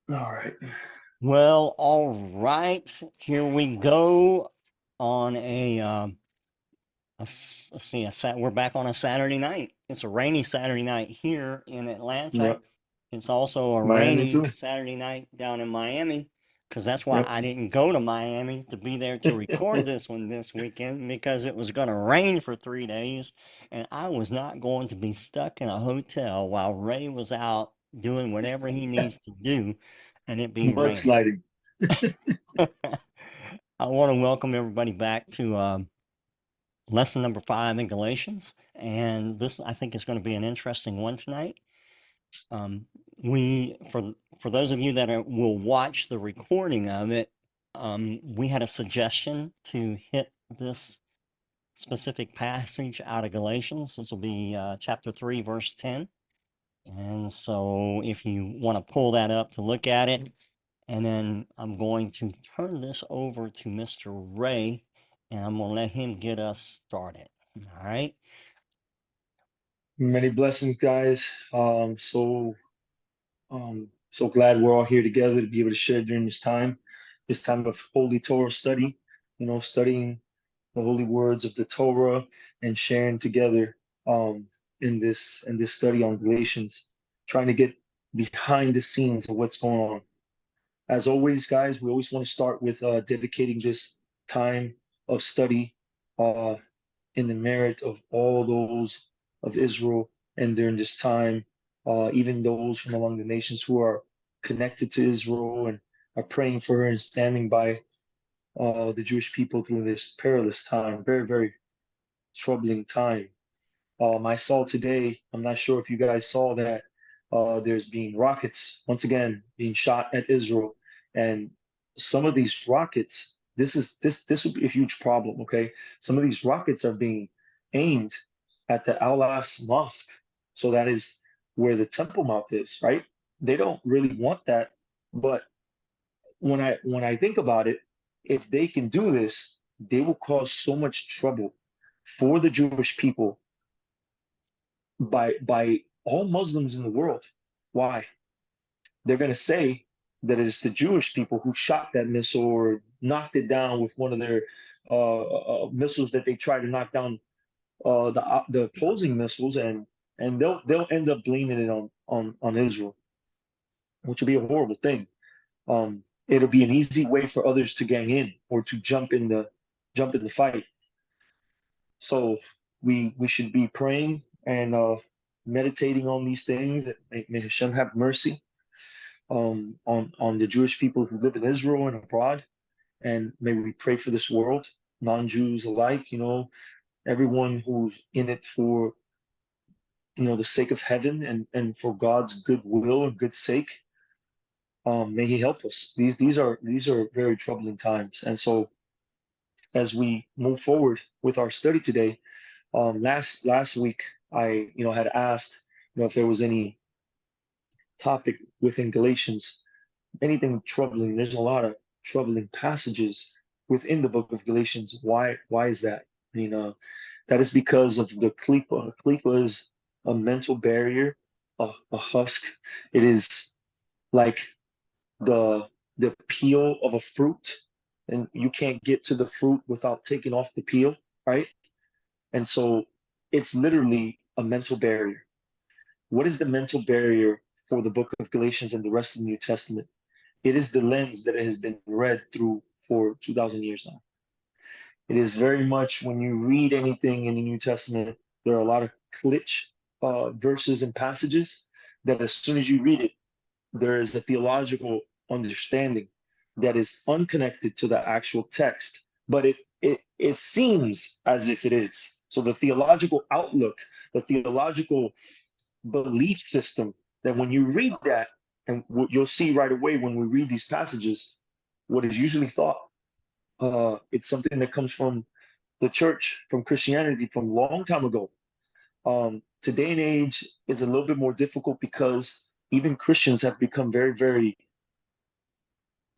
All right. Well, all right. Here we go on let's see, we're back on a Saturday night. It's a rainy Saturday night here in Atlanta. Yep. It's also a Miami rainy too. Saturday night down in Miami because that's why Yep. I didn't go to Miami to be there to record this one this weekend because it was going to rain for 3 days and I was not going to be stuck in a hotel while Ray was out doing whatever he needs to do and it be raining. Mudsliding. I want to welcome everybody back to lesson number 5 in Galatians, and this I think is going to be an interesting one tonight. Um, we for those of you that will watch the recording of it, we had a suggestion to hit this specific passage out of Galatians. This will be chapter 3, verse 10. And so, if you want to pull that up to look at it, and then I'm going to turn this over to Mr. Ray, and I'm going to let him get us started. All right. Many blessings, guys. So glad we're all here together to be able to share during this time of holy Torah study, studying the holy words of the Torah and sharing together in this study on Galatians, trying to get behind the scenes of what's going on. As always, guys, we always want to start with dedicating this time of study uh, in the merit of all those of Israel, and during this time, even those from among the nations who are connected to Israel and are praying for her and standing by the Jewish people through this perilous time, very, very troubling time. I saw today, I'm not sure if you guys saw that, there's been rockets once again being shot at Israel. And some of these rockets, this would be a huge problem, okay? Some of these rockets are being aimed at the Al-Aqsa Mosque. So that is where the Temple Mount is, right? They don't really want that, but when I think about it, if they can do this, they will cause so much trouble for the Jewish people by all Muslims in the world. Why? They're going to say that it's the Jewish people who shot that missile or knocked it down with one of their missiles that they tried to knock down the opposing missiles, and they'll end up blaming it on Israel, which would be a horrible thing. It'll be an easy way for others to gang in or to jump in the fight. So we should be praying and meditating on these things. That may Hashem have mercy on the Jewish people who live in Israel and abroad, and may we pray for this world, non-Jews alike. Everyone who's in it for the sake of heaven and for God's good will and good sake. May He help us. These are very troubling times, and so as we move forward with our study today. Last week, I had asked if there was any topic within Galatians, anything troubling. There's a lot of troubling passages within the book of Galatians. Why is that? That is because of the klipa. Klipa is a mental barrier, a husk. It is like the the peel of a fruit, and you can't get to the fruit without taking off the peel, right? And so it's literally a mental barrier. What is the mental barrier for the book of Galatians and the rest of the New Testament? It is the lens that it has been read through for 2,000 years now. It is very much when you read anything in the New Testament, there are a lot of glitch verses and passages that as soon as you read it, there is a theological understanding that is unconnected to the actual text, but it seems as if it is. So the theological outlook, the theological belief system, that when you read that, and what you'll see right away when we read these passages, what is usually thought, it's something that comes from the church, from Christianity, from a long time ago. Today and age is a little bit more difficult because even Christians have become very, very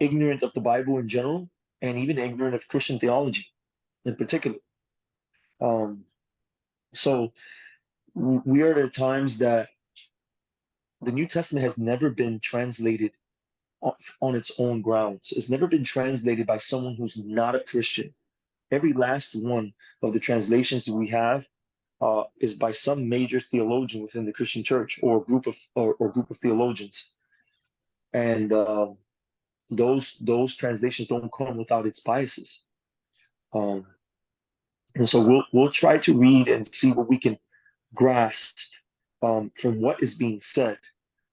ignorant of the Bible in general, and even ignorant of Christian theology in particular. Um, so we are at times that the New Testament has never been translated on its own grounds. It's never been translated by someone who's not a Christian. Every last one of the translations that we have is by some major theologian within the Christian church or group of theologians. And those translations don't come without its biases. Um, and so we'll try to read and see what we can grasp from what is being said.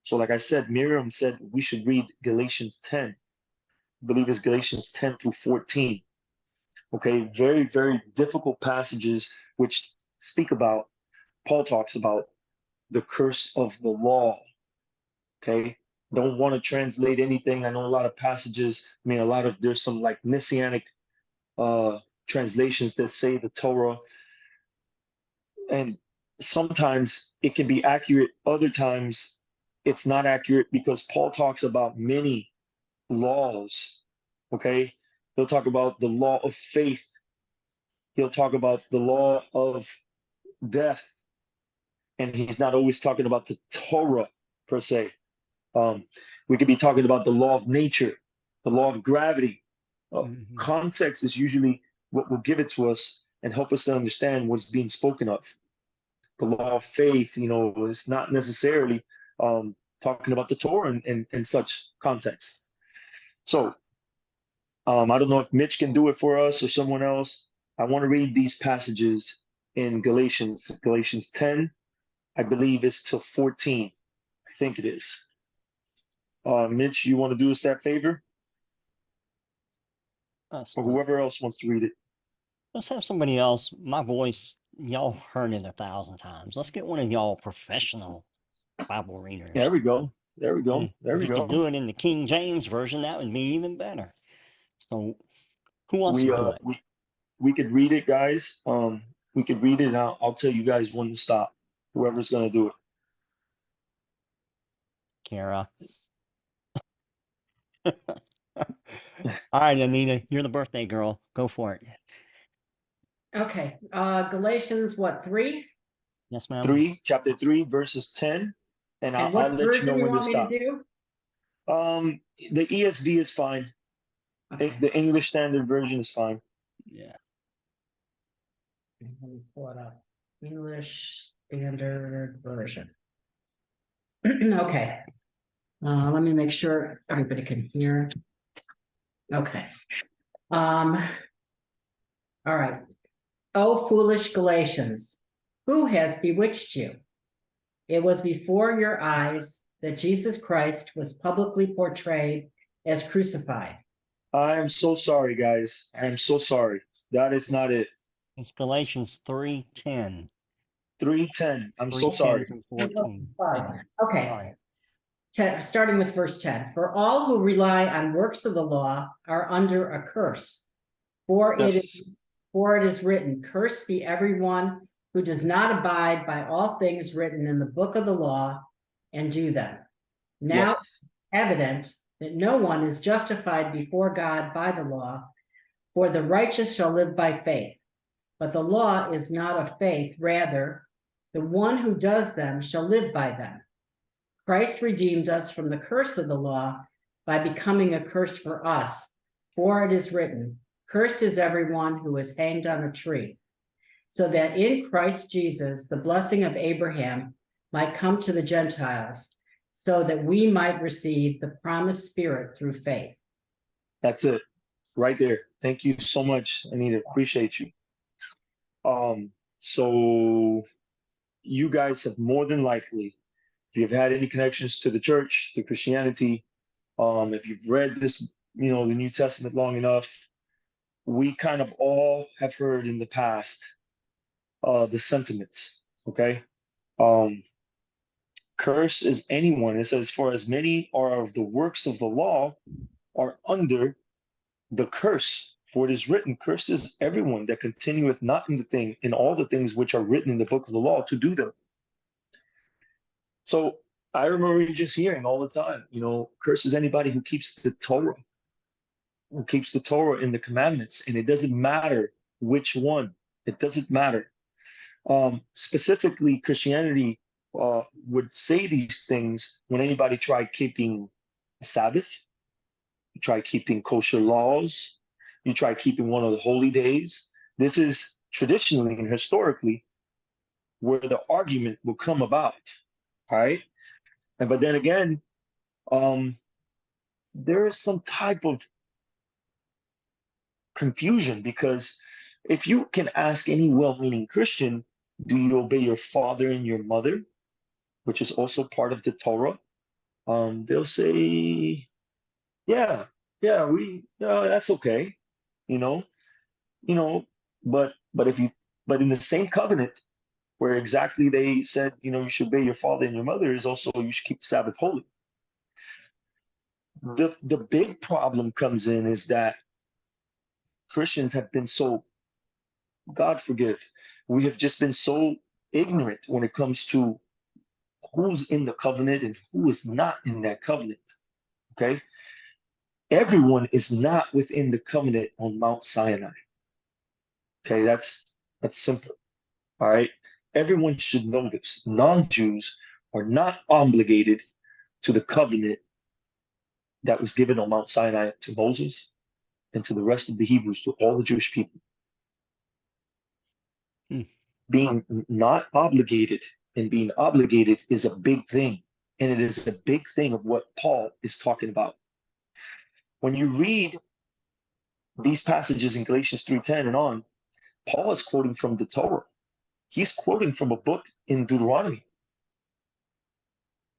So, like I said, Miriam said we should read Galatians 10. I believe it's Galatians 10 through 14. Okay, very, very difficult passages which speak about, Paul talks about the curse of the law. Okay, don't want to translate anything. I know a lot of passages, I mean, there's some like messianic uh, translations that say the Torah, and sometimes it can be accurate, other times it's not accurate because Paul talks about many laws. Okay, he'll talk about the law of faith, he'll talk about the law of death, and he's not always talking about the Torah per se. Um, we could be talking about the law of nature, the law of gravity. Mm-hmm. Context is usually what will give it to us and help us to understand what's being spoken of. The law of faith, is not necessarily talking about the Torah in such context. So I don't know if Mitch can do it for us or someone else. I want to read these passages in Galatians 10, I believe it's to 14. I think it is. Mitch, you want to do us that favor? Or whoever else wants to read it. Let's have somebody else. My voice, y'all heard it 1,000 times. Let's get one of y'all professional Bible There we readers. go. There we go. There If we you could go. do it in the King James version, that would be even better. So, who wants to We do uh it? we could read it, guys. We could read it, and I'll tell you guys when to stop. Whoever's gonna do it. Kara. All right, Anita, you're the birthday girl. Go for it. Okay, Galatians, what, 3? Yes, ma'am. Chapter 3, verses 10, and I'll, And I'll what let you know version you when to want me to stop. do? The ESV is fine. Okay, The English Standard Version is fine. Yeah. let me pull it up. English Standard Version. Okay, let me make sure everybody can hear. Okay. All right. Oh, foolish Galatians, who has bewitched you? It was before your eyes that Jesus Christ was publicly portrayed as crucified. I am so sorry, guys. I am so sorry. That is not it. It's Galatians 3:10. 3:10. I'm so 3:10 sorry. through 14. Sorry. Okay. Sorry. Starting with verse 10. For all who rely on works of the law are under a curse. For it is written, cursed be everyone who does not abide by all things written in the book of the law and do them. Now Yes. evident that no one is justified before God by the law, for the righteous shall live by faith. But the law is not of faith, rather, the one who does them shall live by them. Christ redeemed us from the curse of the law by becoming a curse for us. For it is written, cursed is everyone who is hanged on a tree, so that in Christ Jesus the blessing of Abraham might come to the Gentiles, so that we might receive the promised Spirit through faith. That's it. Right there. Thank you so much, Anita. Appreciate you. So you guys have more than likely, if you've had any connections to the church, to Christianity, if you've read this, the New Testament long enough, we kind of all have heard in the past the sentiments. Okay. Um, Curse is anyone. It says, for as many are of the works of the law are under the curse. For it is written, cursed is everyone that continueth not in all the things which are written in the book of the law to do them. So I remember just hearing all the time, cursed is anybody who keeps the Torah, in the commandments, and it doesn't matter which one. It doesn't matter. Specifically, Christianity would say these things when anybody tried keeping a Sabbath, You try keeping kosher laws. You try keeping one of the holy days. This is traditionally and historically where the argument will come about. All right. And but then again, um, there is some type of confusion because if you can ask any well-meaning Christian, do you obey your father and your mother, which is also part of the Torah? They'll say, yeah, yeah, that's okay, you know, you know, but if you but in the same covenant where exactly they said, you should obey your father and your mother is also you should keep the Sabbath holy. The big problem comes in is that Christians have been so, God forgive, we have just been so ignorant when it comes to who's in the covenant and who is not in that covenant. Okay. Everyone is not within the covenant on Mount Sinai. Okay, that's simple. All right. Everyone should know this. Non-Jews are not obligated to the covenant that was given on Mount Sinai to Moses and to the rest of the Hebrews, to all the Jewish people. Being not obligated and being obligated is a big thing. And it is a big thing of what Paul is talking about. When you read these passages in Galatians 3:10 and on, Paul is quoting from the Torah. He's quoting from a book in Deuteronomy.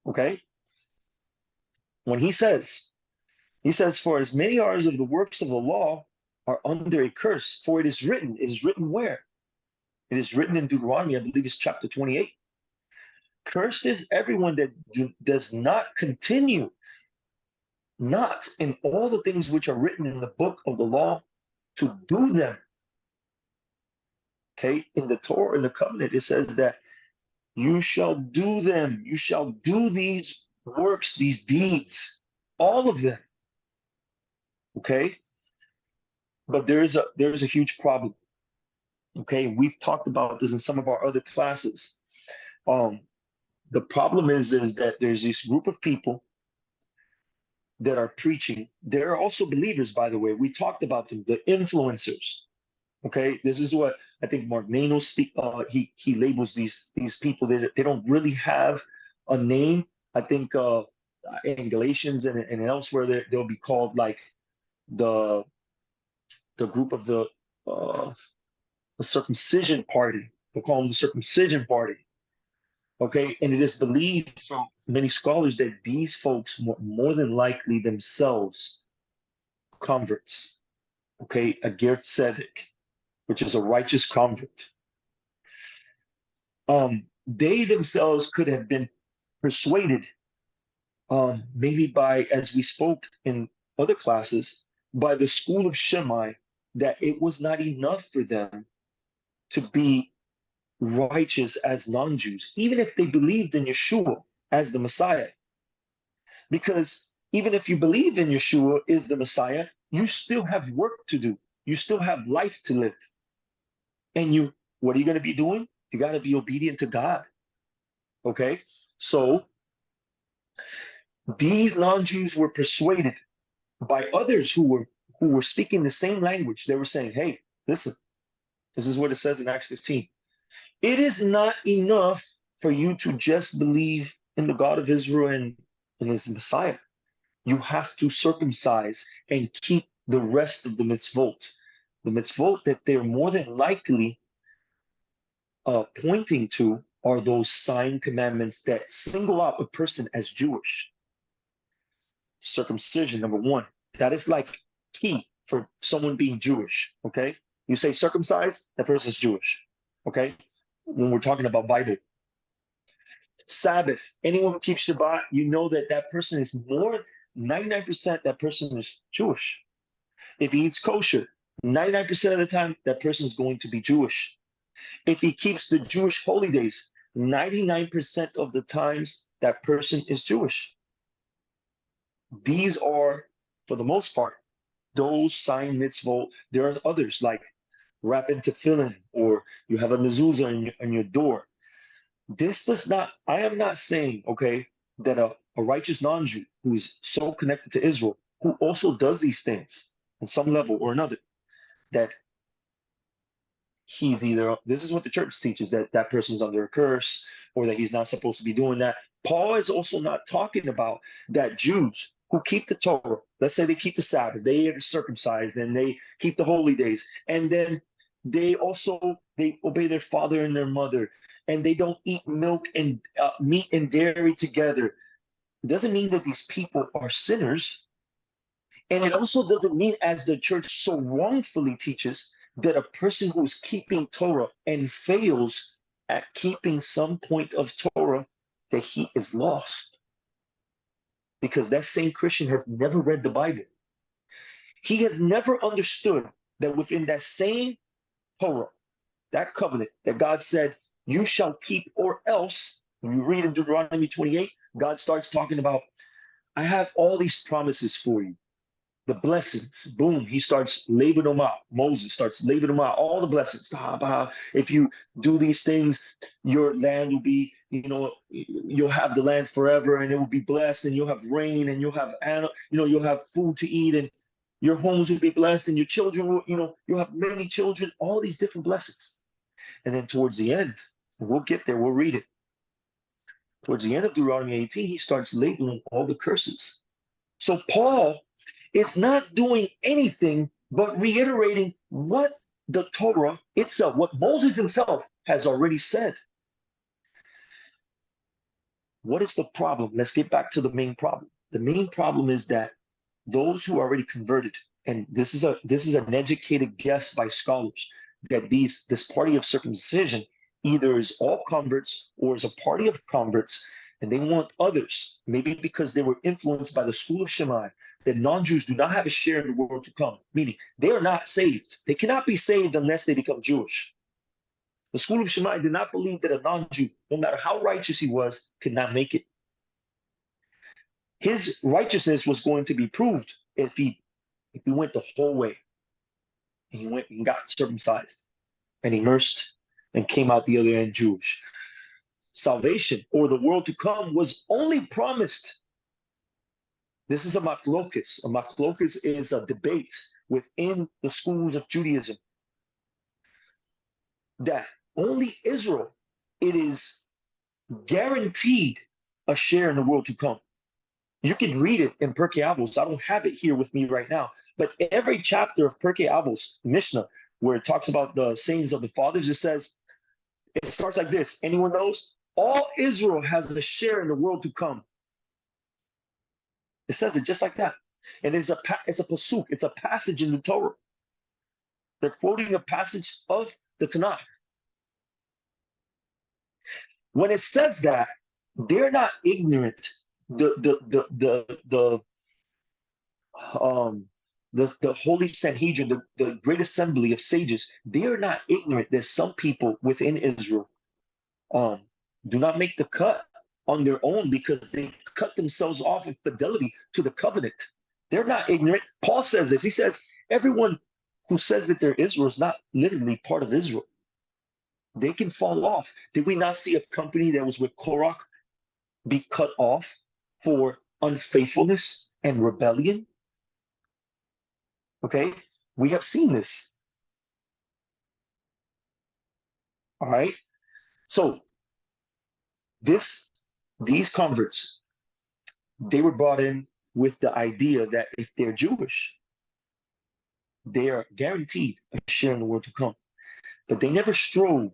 Okay? When he says, for as many hours of the works of the law are under a curse, for it is written where? It is written in Deuteronomy, I believe it's chapter 28. Cursed is everyone that does not continue, not in all the things which are written in the book of the law, to do them. Okay, in the Torah, in the covenant, it says that you shall do them. You shall do these works, these deeds, all of them. Okay, but there's a huge problem. Okay, we've talked about this in some of our other classes. The problem is that there's this group of people that are preaching. They're also believers, by the way. We talked about them, the influencers. Okay, this is what I think Mark Nano speak. He labels these people that they don't really have a name. I think in Galatians and elsewhere they'll be called like the group of the circumcision party. They'll call them the circumcision party. Okay, and it is believed from many scholars that these folks more than likely themselves converts. Okay, a Ger Tzedek, which is a righteous convert. They themselves could have been persuaded, maybe by, as we spoke in other classes, by the school of Shammai, that it was not enough for them to be righteous as non-Jews, even if they believed in Yeshua as the Messiah. Because even if you believe in Yeshua is the Messiah, you still have work to do. You still have life to live. And what are you going to be doing? You got to be obedient to God. Okay? So these non-Jews were persuaded by others who were speaking the same language. They were saying, hey, listen, this is what it says in Acts 15. It is not enough for you to just believe in the God of Israel and in his Messiah. You have to circumcise and keep the rest of the mitzvot. The mitzvot that they're more than likely pointing to are those sign commandments that single out a person as Jewish. Circumcision, number one. That is like key for someone being Jewish, okay? You say circumcised, that person's Jewish, okay? When we're talking about Bible. Sabbath, anyone who keeps Shabbat, you know that that person is 99% that person is Jewish. If he eats kosher, 99% of the time, that person is going to be Jewish. If he keeps the Jewish holy days, 99% of the times, that person is Jewish. These are, for the most part, those sign mitzvot. There are others like wrapping tefillin, or you have a mezuzah on your door. This does not, I am not saying, okay, that a righteous non-Jew who is so connected to Israel who also does these things on some level or another, that he's either, this is what the church teaches, that that person's under a curse or that he's not supposed to be doing that. Paul is also not talking about that Jews who keep the Torah, let's say they keep the Sabbath, they are circumcised and they keep the holy days, and then they obey their father and their mother, and they don't eat milk and meat and dairy together. It doesn't mean that these people are sinners. And it also doesn't mean, as the church so wrongfully teaches, that a person who's keeping Torah and fails at keeping some point of Torah, that he is lost. Because that same Christian has never read the Bible. He has never understood that within that same Torah, that covenant that God said, you shall keep, or else, when you read in Deuteronomy 28, God starts talking about, I have all these promises for you. The blessings, boom, he starts labeling them out. Moses starts labeling them out, all the blessings. If you do these things, your land will be, you'll have the land forever and it will be blessed, and you'll have rain, and you'll have, you'll have food to eat, and your homes will be blessed, and your children will, you'll have many children, all these different blessings. And then towards the end, we'll get there, we'll read it. Towards the end of Deuteronomy 18, he starts labeling all the curses. So Paul is not doing anything but reiterating what the Torah itself, what Moses himself has already said. What is the problem? Let's get back to the main problem. The main problem is that those who are already converted, and this is an educated guess by scholars, that this party of circumcision either is all converts or is a party of converts, and they want others, maybe because they were influenced by the school of Shammai, that non-Jews do not have a share in the world to come, meaning they are not saved. They cannot be saved unless they become Jewish. The school of Shammai did not believe that a non-Jew, no matter how righteous he was, could not make it. His righteousness was going to be proved if he went the whole way. And he went and got circumcised and immersed and came out the other end Jewish. Salvation, or the world to come, was only promised. This is a machlokas. A machlokas is a debate within the schools of Judaism, that only Israel, it is guaranteed a share in the world to come. You can read it in Pirkei Avos. I don't have it here with me right now, but every chapter of Pirkei Avos, Mishnah, where it talks about the sayings of the fathers, it starts like this. Anyone knows? All Israel has a share in the world to come. It says it just like that. And it's a pasuk. It's a passage in the Torah. They're quoting a passage of the Tanakh. When it says that, they're not ignorant. The Holy Sanhedrin, the great assembly of sages, they are not ignorant that some people within Israel do not make the cut on their own because they cut themselves off in fidelity to the covenant. They're not ignorant. Paul says this. He says, everyone who says that they're Israel is not literally part of Israel. They can fall off. Did we not see a company that was with Korach be cut off for unfaithfulness and rebellion? Okay, we have seen this. All right, so these converts, they were brought in with the idea that if they're Jewish, they are guaranteed a share in the world to come. But they never strove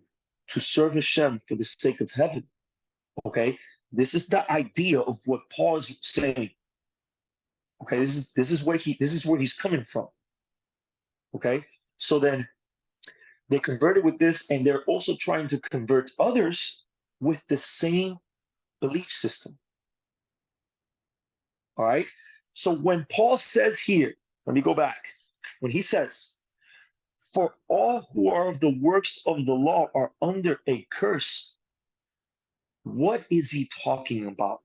to serve Hashem for the sake of heaven. Okay, this is the idea of what Paul's saying. Okay, this is where he's coming from. Okay, so then they converted with this, and they're also trying to convert others with the same belief system. All right, so when Paul says here, let me go back. When he says, for all who are of the works of the law are under a curse, what is he talking about?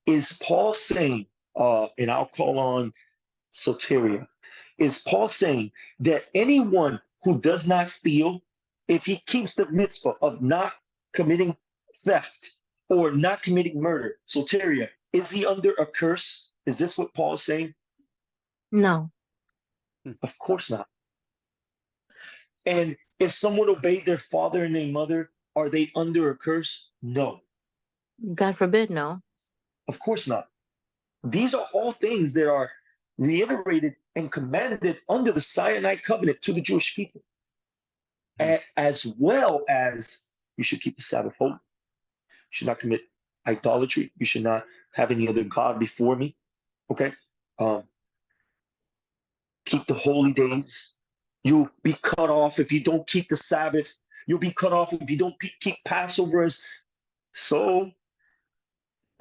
Is Paul saying, and I'll call on soteria, is Paul saying that anyone who does not steal, if he keeps the mitzvah of not committing theft or not committing murder, soteria, is he under a curse? Is this what Paul is saying? No. Of course not. And if someone obeyed their father and their mother, are they under a curse? No, God forbid, no. of course not. These are all things that are reiterated and commanded under the Sinai covenant to the Jewish people, as well as you should keep the Sabbath holy. You should not commit idolatry. You should not have any other God before me. Okay? Um, keep the holy days. You'll be cut off if you don't keep the Sabbath. You'll be cut off if you don't keep Passovers. So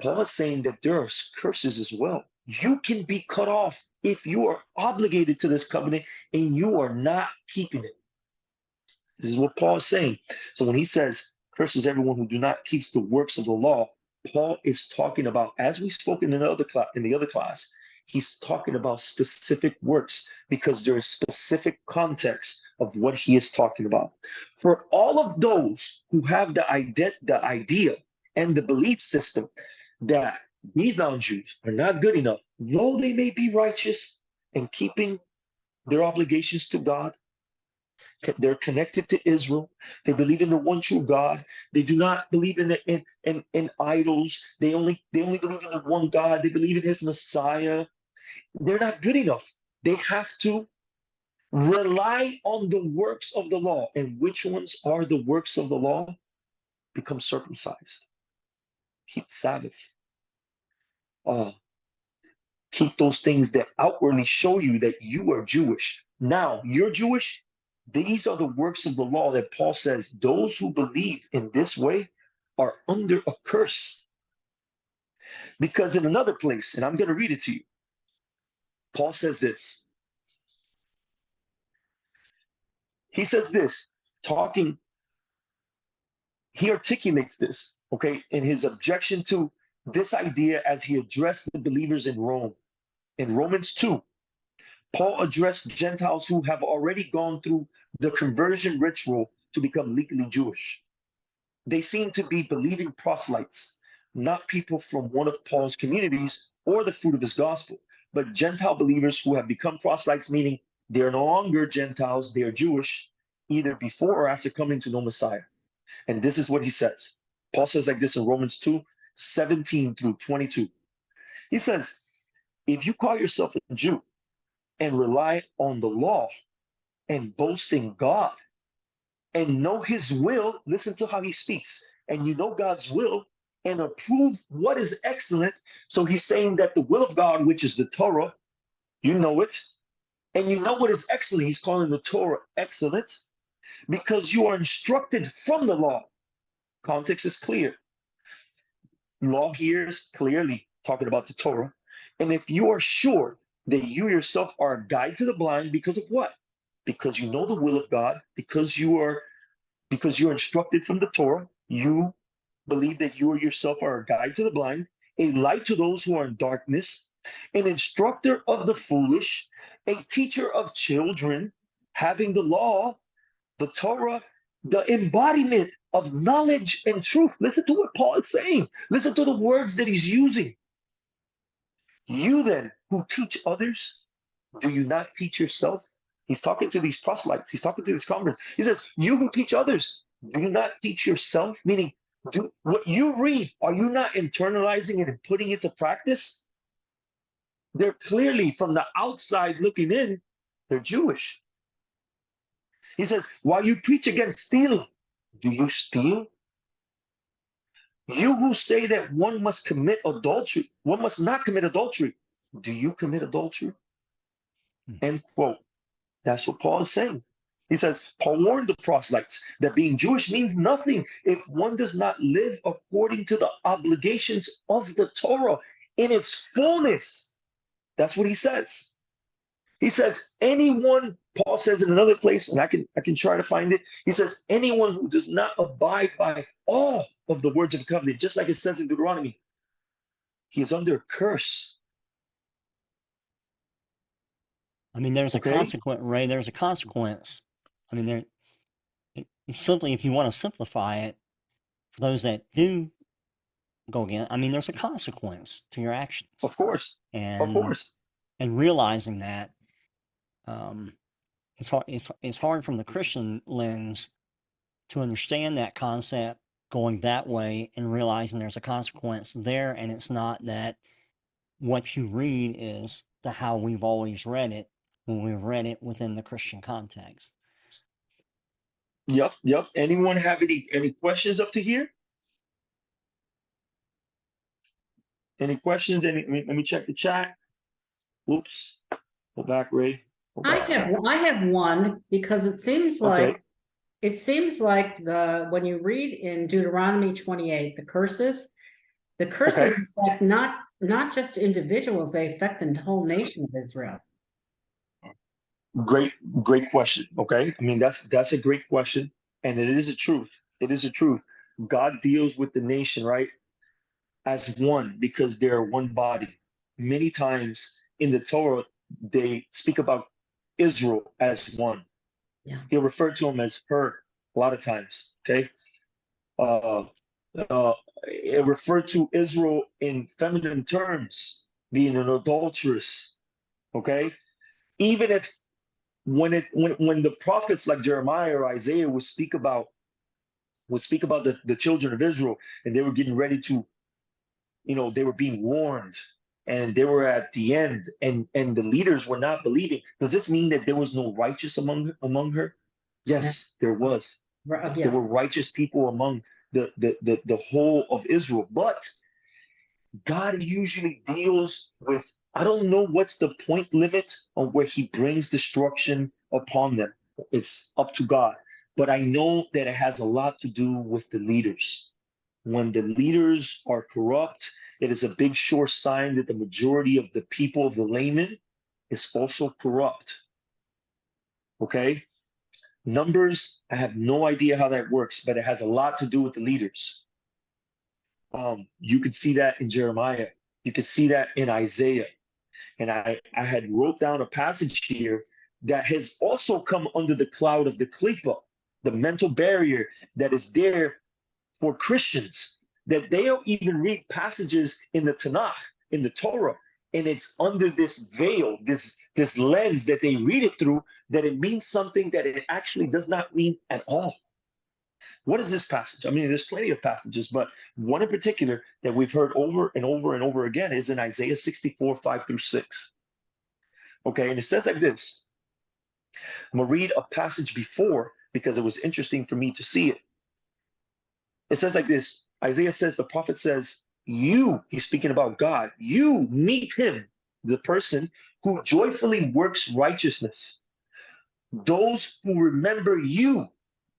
Paul is saying that there are curses as well. You can be cut off if you are obligated to this covenant and you are not keeping it. This is what Paul is saying. So when he says, curses everyone who do not keep the works of the law, Paul is talking about, as we spoke in the other class, he's talking about specific works because there is specific context of what he is talking about. For all of those who have the idea and the belief system that these non-Jews are not good enough, though they may be righteous and keeping their obligations to God, they're connected to Israel. They believe in the one true God. They do not believe in idols. They only believe in the one God. They believe in his Messiah. They're not good enough. They have to rely on the works of the law. And which ones are the works of the law? Become circumcised. Keep Sabbath. Keep those things that outwardly show you that you are Jewish. Now, you're Jewish. These are the works of the law that Paul says those who believe in this way are under a curse. Because in another place, and I'm going to read it to you, Paul says this. He says this, he articulates this, okay, in his objection to this idea as he addressed the believers in Rome. In Romans 2, Paul addressed Gentiles who have already gone through the conversion ritual to become legally Jewish. They seem to be believing proselytes, not people from one of Paul's communities or the fruit of his gospel, but Gentile believers who have become proselytes, meaning they're no longer Gentiles, they are Jewish, either before or after coming to know Messiah. And this is what he says. Paul says like this in Romans 2:17-22. He says, if you call yourself a Jew and rely on the law and boast in God and know his will, listen to how he speaks, and you know God's will and approve what is excellent. So he's saying that the will of God, which is the Torah, you know it, and you know what is excellent. He's calling the Torah excellent because you are instructed from the law. Context is clear. Law here is clearly talking about the Torah. And if you are sure that you yourself are a guide to the blind because of what? Because you know the will of God, because you're instructed from the Torah, you believe that you yourself are a guide to the blind, a light to those who are in darkness, an instructor of the foolish, a teacher of children, having the law, the Torah, the embodiment of knowledge and truth. Listen to what Paul is saying. Listen to the words that he's using. You then, who teach others, do you not teach yourself? He's talking to these proselytes. He's talking to these converts. He says, you who teach others, do you not teach yourself? Meaning, do what you read, are you not internalizing it and putting it to practice? They're clearly, from the outside looking in, they're Jewish. He says, while you preach against stealing, do you steal? You who say that one must commit adultery, one must not commit adultery, do you commit adultery? End quote. That's what Paul is saying. He says, Paul warned the proselytes that being Jewish means nothing if one does not live according to the obligations of the Torah in its fullness. That's what he says. He says, anyone, Paul says in another place, and I can try to find it. He says, anyone who does not abide by all of the words of the covenant, just like it says in Deuteronomy, he is under a curse. I mean, there's a Okay? consequence, Ray. There's a consequence. I mean, it's simply, if you want to simplify it, for those that do go again, I mean, there's a consequence to your actions. Of course. Of And course. and realizing that, it's hard from the Christian lens to understand that concept going that way and realizing there's a consequence there, and it's not that what you read is the how we've always read it when we've read it within the Christian context. Yep, yep. Anyone have any questions up to here? Any questions? Let me check the chat. Whoops. Go back, Ray. Go back. I have one, because it seems like Okay. when you read in Deuteronomy 28, the curses Okay. affect not just individuals, they affect the whole nation of Israel. Great question. Okay. I mean, that's a great question. And it is a truth. It is a truth. God deals with the nation, right, as one, because they're one body. Many times in the Torah, they speak about Israel as one. Yeah. He'll refer to him as her a lot of times. Okay. Uh, it referred to Israel in feminine terms, being an adulteress. Okay. Even if when the prophets like Jeremiah or Isaiah would speak about the children of Israel, and they were getting ready to, they were being warned, and they were at the end, and the leaders were not believing. Does this mean that there was no righteous among her? Yes, there was. There Yeah. were righteous people among the whole of Israel, but God usually deals with, I don't know what's the point limit on where he brings destruction upon them. It's up to God. But I know that it has a lot to do with the leaders. When the leaders are corrupt, it is a big sure sign that the majority of the people of the layman is also corrupt. Okay? Numbers, I have no idea how that works, but it has a lot to do with the leaders. You could see that in Jeremiah. You could see that in Isaiah. And I had wrote down a passage here that has also come under the cloud of the klipa, the mental barrier that is there for Christians, that they'll even read passages in the Tanakh, in the Torah, and it's under this veil, this lens that they read it through, that it means something that it actually does not mean at all. What is this passage? I mean, there's plenty of passages, but one in particular that we've heard over and over and over again is in Isaiah 64, 5-6. Okay, and it says like this. I'm going to read a passage before because it was interesting for me to see it. It says like this. Isaiah says, the prophet says, he's speaking about God, you meet him, the person who joyfully works righteousness. Those who remember you,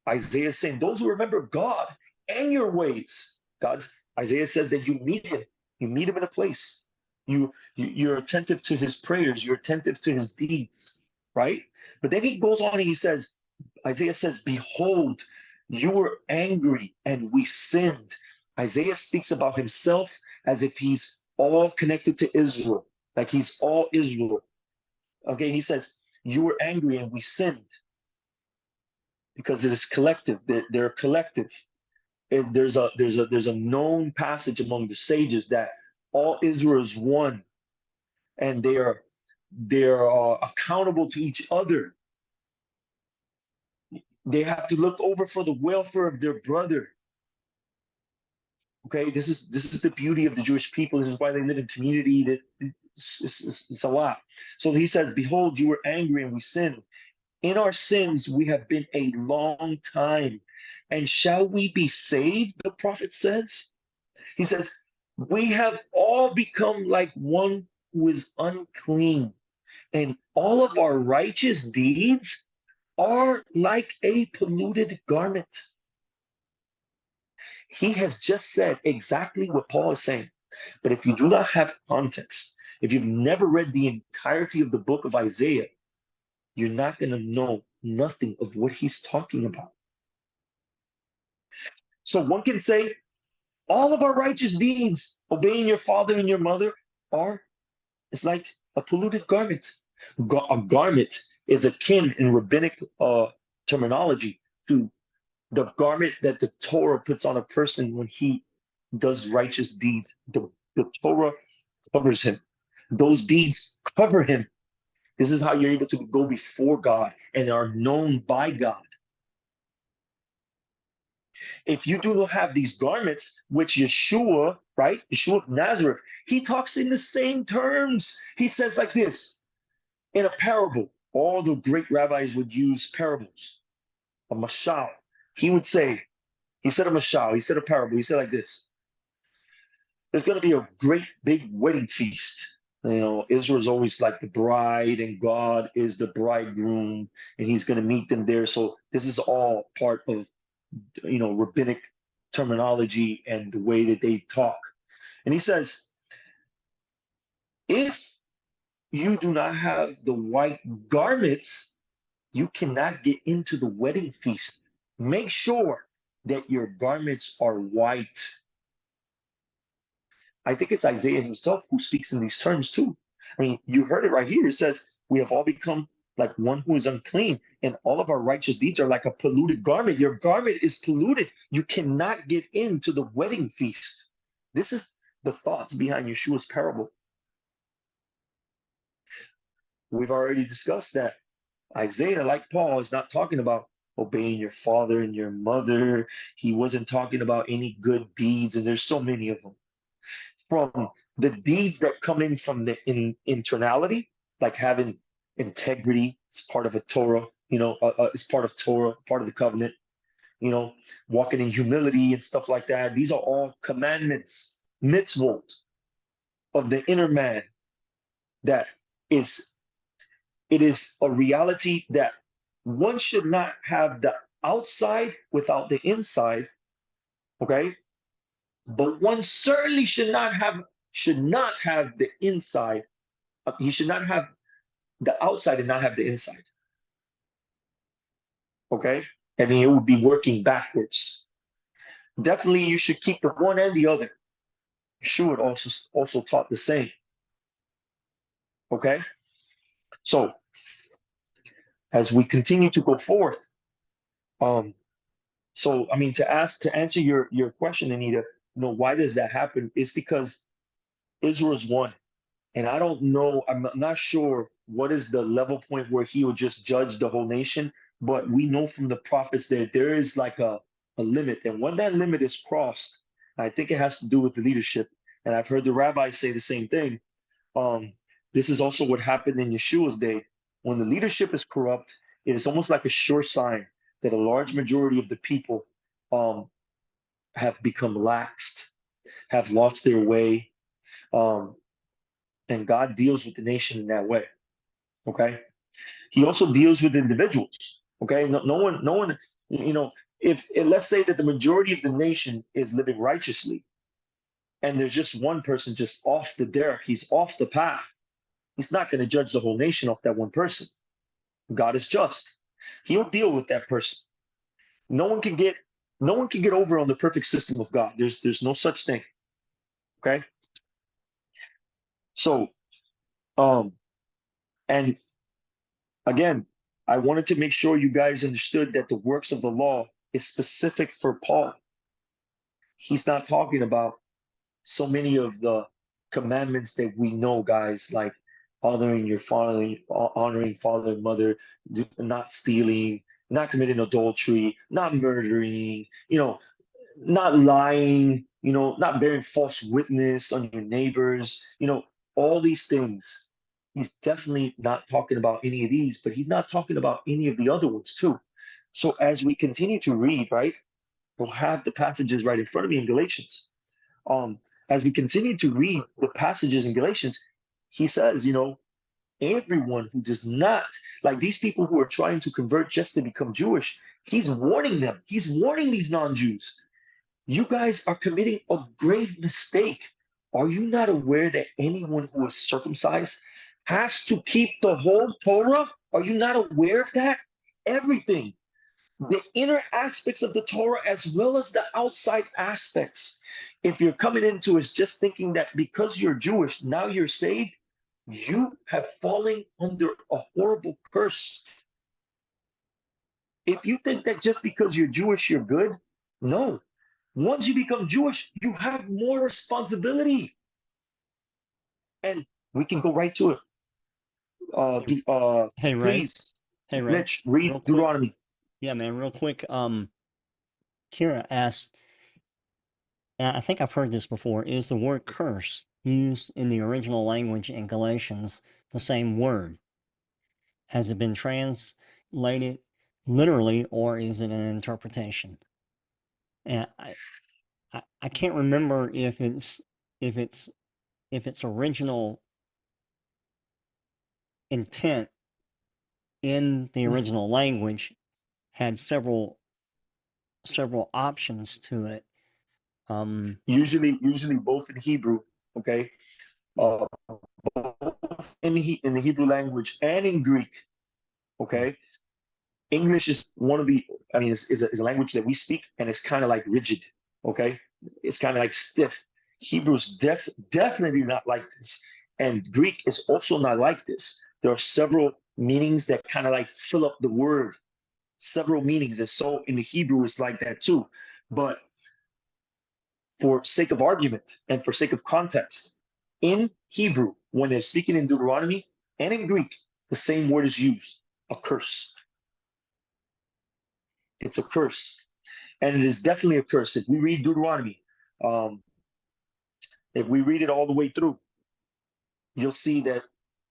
Isaiah is saying, those who remember God and your ways. Isaiah says that you meet him. You meet him in a place. You're attentive to his prayers. You're attentive to his deeds, right? But then he goes on and he says, Isaiah says, behold, you were angry and we sinned. Isaiah speaks about himself as if he's all connected to Israel, like he's all Israel. Okay, he says, you were angry and we sinned. Because it is collective. They're collective. There's a known passage among the sages that all Israel is one, and they're accountable to each other. They have to look over for the welfare of their brother. Okay, this is the beauty of the Jewish people. This is why they live in community. It's a lot. So he says, "Behold, you were angry and we sinned. In our sins, we have been a long time. And shall we be saved?" The prophet says. He says, we have all become like one who is unclean. And all of our righteous deeds are like a polluted garment. He has just said exactly what Paul is saying. But if you do not have context, if you've never read the entirety of the book of Isaiah, you're not going to know nothing of what he's talking about. So one can say, all of our righteous deeds, obeying your father and your mother, it's like a polluted garment. A garment is akin in rabbinic terminology to the garment that the Torah puts on a person when he does righteous deeds. The Torah covers him. Those deeds cover him. This is how you're able to go before God and are known by God. If you do not have these garments, which Yeshua, right? Yeshua of Nazareth, he talks in the same terms. He says like this in a parable. All the great rabbis would use parables. A mashal. He would say, he said a mashal, he said a parable, he said like this. There's going to be a great big wedding feast. You know, Israel's always like the bride, and God is the bridegroom, and he's going to meet them there. So this is all part of, rabbinic terminology and the way that they talk. And he says, if you do not have the white garments, you cannot get into the wedding feast. Make sure that your garments are white. I think it's Isaiah himself who speaks in these terms too. I mean, you heard it right here. It says, we have all become like one who is unclean, and all of our righteous deeds are like a polluted garment. Your garment is polluted. You cannot get into the wedding feast. This is the thoughts behind Yeshua's parable. We've already discussed that Isaiah, like Paul, is not talking about obeying your father and your mother. He wasn't talking about any good deeds, and there's so many of them. From the deeds that come in from the internality, like having integrity, it's part of a Torah, it's part of Torah, part of the covenant, walking in humility and stuff like that. These are all commandments, mitzvot of the inner man that it is a reality that one should not have the outside without the inside, okay? But one certainly should not have the inside. He should not have the outside and not have the inside. Okay? I mean, it would be working backwards. Definitely, you should keep the one and the other. Yeshua also taught the same. Okay? So, as we continue to go forth, so I mean, to answer your question, Anita, why does that happen? It's because Israel's one. And I don't know, I'm not sure what is the level point where he will just judge the whole nation, but we know from the prophets that there is like a limit. And when that limit is crossed, I think it has to do with the leadership. And I've heard the rabbis say the same thing. This is also what happened in Yeshua's day. When the leadership is corrupt, it is almost like a sure sign that a large majority of the people have become laxed, have lost their way. And God deals with the nation in that way. Okay. He also deals with individuals. Okay. No one, if let's say that the majority of the nation is living righteously, and there's just one person just off the derech, he's off the path. He's not going to judge the whole nation off that one person. God is just. He'll deal with that person. No one can get over on the perfect system of God. There's no such thing. Okay. So, and again, I wanted to make sure you guys understood that the works of the law is specific for Paul. He's not talking about so many of the commandments that we know, guys, like honoring your father, honoring father and mother, not stealing, not committing adultery, not murdering, not lying, not bearing false witness on your neighbors, all these things. He's definitely not talking about any of these, but he's not talking about any of the other ones too. So as we continue to read, right, we'll have the passages right in front of me in Galatians. As we continue to read the passages in Galatians, he says, everyone who does not, like these people who are trying to convert just to become Jewish, he's warning them. He's warning these non-Jews. You guys are committing a grave mistake. Are you not aware that anyone who is circumcised has to keep the whole Torah? Are you not aware of that? Everything. The inner aspects of the Torah as well as the outside aspects. If you're coming into it just thinking that because you're Jewish, now you're saved, you have fallen under a horrible curse. If you think that just because you're Jewish, you're good, no. Once you become Jewish, you have more responsibility. And We can go right to it. Hey, Ray. Please, Hey, Ray. Rich, read Real quick. Deuteronomy. Yeah, man, real quick. Kira asked, and I think I've heard this before, is the word curse used in the original language in Galatians the same word? Has it been translated literally, or is it an interpretation? And I can't remember if its original intent in the original language had several options to it. Usually both in Hebrew, okay? Both in the Hebrew language and in Greek, okay? English is one of the, I mean, is a language that we speak, and it's kind of like rigid, okay? It's kind of like stiff. Hebrew's definitely not like this. And Greek is also not like this. There are several meanings that kind of like fill up the word, several meanings. And so in the Hebrew, it's like that too. But for sake of argument and for sake of context, in Hebrew, when they're speaking in Deuteronomy and in Greek, the same word is used, a curse. It's a curse. And it is definitely a curse. If we read Deuteronomy, if we read it all the way through, you'll see that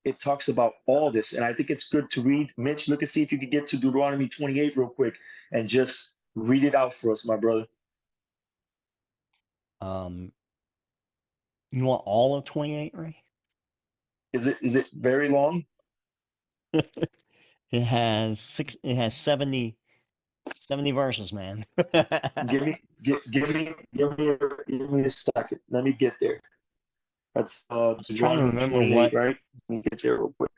it talks about all this. And I think it's good to read. Mitch, look and see if you can get to Deuteronomy 28 real quick and just read it out for us, my brother. You want all of 28, Ray? Is it very long? It has 70 verses, man. Give me a second. Let me get there. That's I was trying to Deuteronomy remember 28, what. right? Let me get there real quick.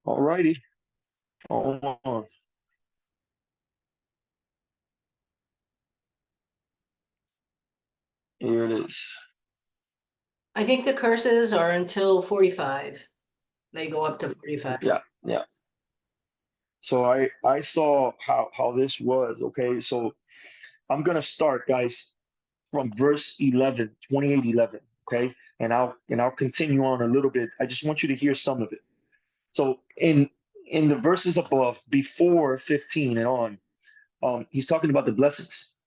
All righty. Hold on. Here it is. I think the curses are until 45. They go up to 45. Yeah. So I saw how this was, okay? So I'm gonna start, guys, from verse 11, 28:11, okay? And I'll continue on a little bit. I just want you to hear some of it. So in the verses above, before 15 and on, he's talking about the blessings.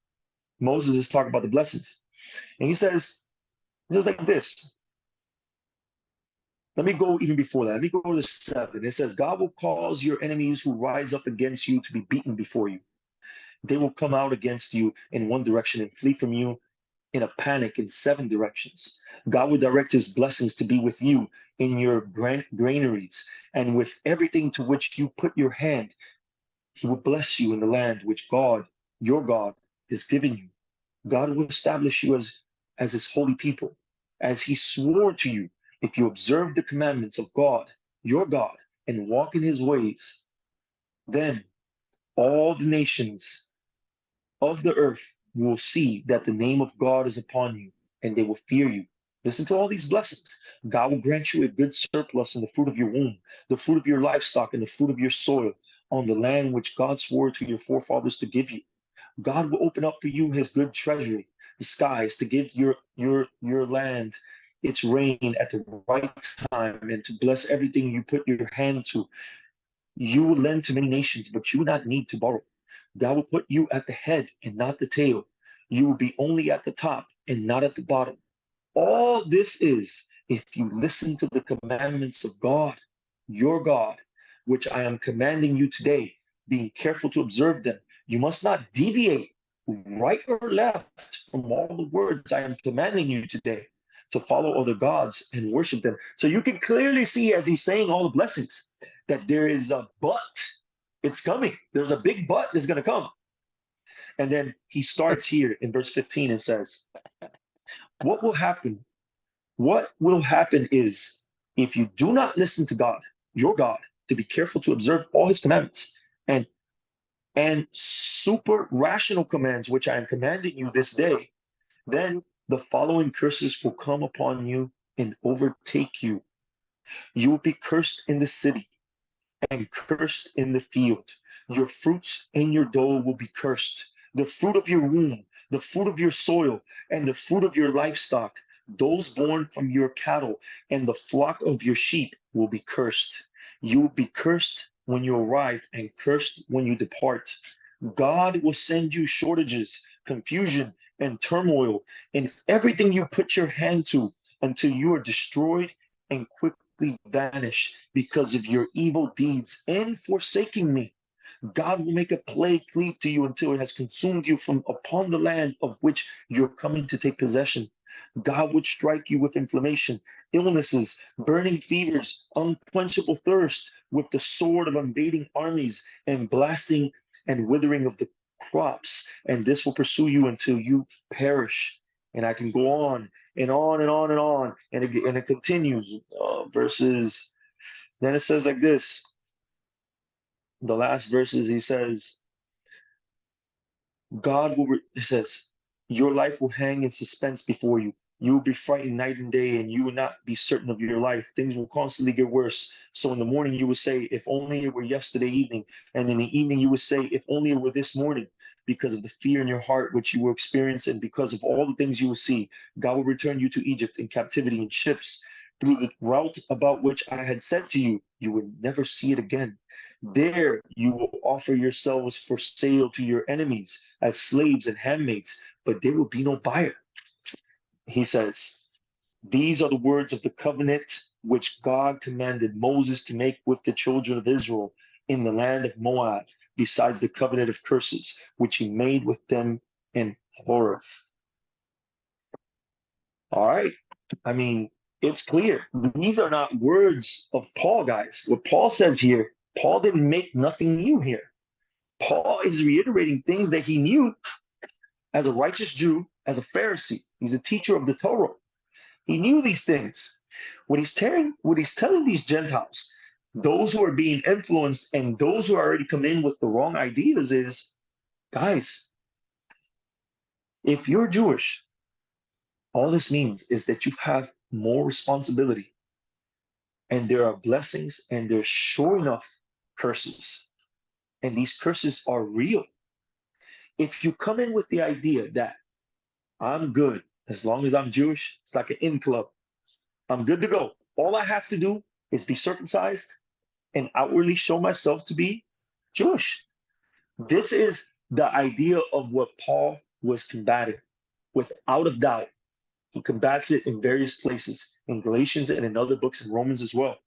Moses is talking about the blessings. And he says like this. Let me go even before that. Let me go to 7. It says, God will cause your enemies who rise up against you to be beaten before you. They will come out against you in one direction and flee from you in a panic in 7 directions. God will direct his blessings to be with you in your granaries and with everything to which you put your hand. He will bless you in the land which God, your God, has given you. God will establish you as his holy people, as he swore to you, if you observe the commandments of God, your God, and walk in his ways. Then all the nations of the earth will see that the name of God is upon you, and they will fear you. Listen to all these blessings. God will grant you a good surplus in the fruit of your womb, the fruit of your livestock, and the fruit of your soil on the land which God swore to your forefathers to give you. God will open up for you his good treasury, the skies, to give your land its rain at the right time and to bless everything you put your hand to. You will lend to many nations, but you will not need to borrow. God will put you at the head and not the tail. You will be only at the top and not at the bottom. All this is if you listen to the commandments of God, your God, which I am commanding you today, being careful to observe them. You must not deviate right or left from all the words I am commanding you today to follow other gods and worship them. So you can clearly see as he's saying all the blessings that there is a but. It's coming. There's a big but that's going to come. And then he starts here in verse 15 and says, what will happen? What will happen is if you do not listen to God, your God, to be careful to observe all his commandments and super rational commands, which I am commanding you this day, then the following curses will come upon you and overtake you. You will be cursed in the city and cursed in the field. Your fruits and your dough will be cursed. The fruit of your womb, the fruit of your soil, and the fruit of your livestock, Those born from your cattle and the flock of your sheep will be cursed. You will be cursed when you arrive and cursed when you depart. God will send you shortages, confusion, and turmoil in everything you put your hand to until you are destroyed and quickly vanish because of your evil deeds and forsaking me. God will make a plague cleave to you until it has consumed you from upon the land of which you're coming to take possession. God would strike you with inflammation, illnesses, burning fevers, unquenchable thirst, with the sword of invading armies, and blasting and withering of the crops. And this will pursue you until you perish. And I can go on and on and on and on. And it continues. Verses, then it says like this. The last verses, he says, it says, your life will hang in suspense before you. You will be frightened night and day, and you will not be certain of your life. Things will constantly get worse. So in the morning, you will say, if only it were yesterday evening. And in the evening, you will say, if only it were this morning, because of the fear in your heart which you will experience, and because of all the things you will see. God will return you to Egypt in captivity in ships through the route about which I had said to you, you would never see it again. There you will offer yourselves for sale to your enemies as slaves and handmaids, but there will be no buyer. He says, these are the words of the covenant which God commanded Moses to make with the children of Israel in the land of Moab, besides the covenant of curses which he made with them in Horeb. All right. I mean, it's clear. These are not words of Paul, guys. What Paul says here, Paul didn't make nothing new here. Paul is reiterating things that he knew as a righteous Jew, as a Pharisee. He's a teacher of the Torah. He knew these things. What he's telling these Gentiles, those who are being influenced and those who already come in with the wrong ideas is, guys, if you're Jewish, all this means is that you have more responsibility. And there are blessings and there's sure enough curses. And these curses are real. If you come in with the idea that I'm good as long as I'm Jewish, it's like an in club. I'm good to go. All I have to do is be circumcised and outwardly show myself to be Jewish. This is the idea of what Paul was combating, without a doubt. He combats it in various places, in Galatians and in other books in Romans as well.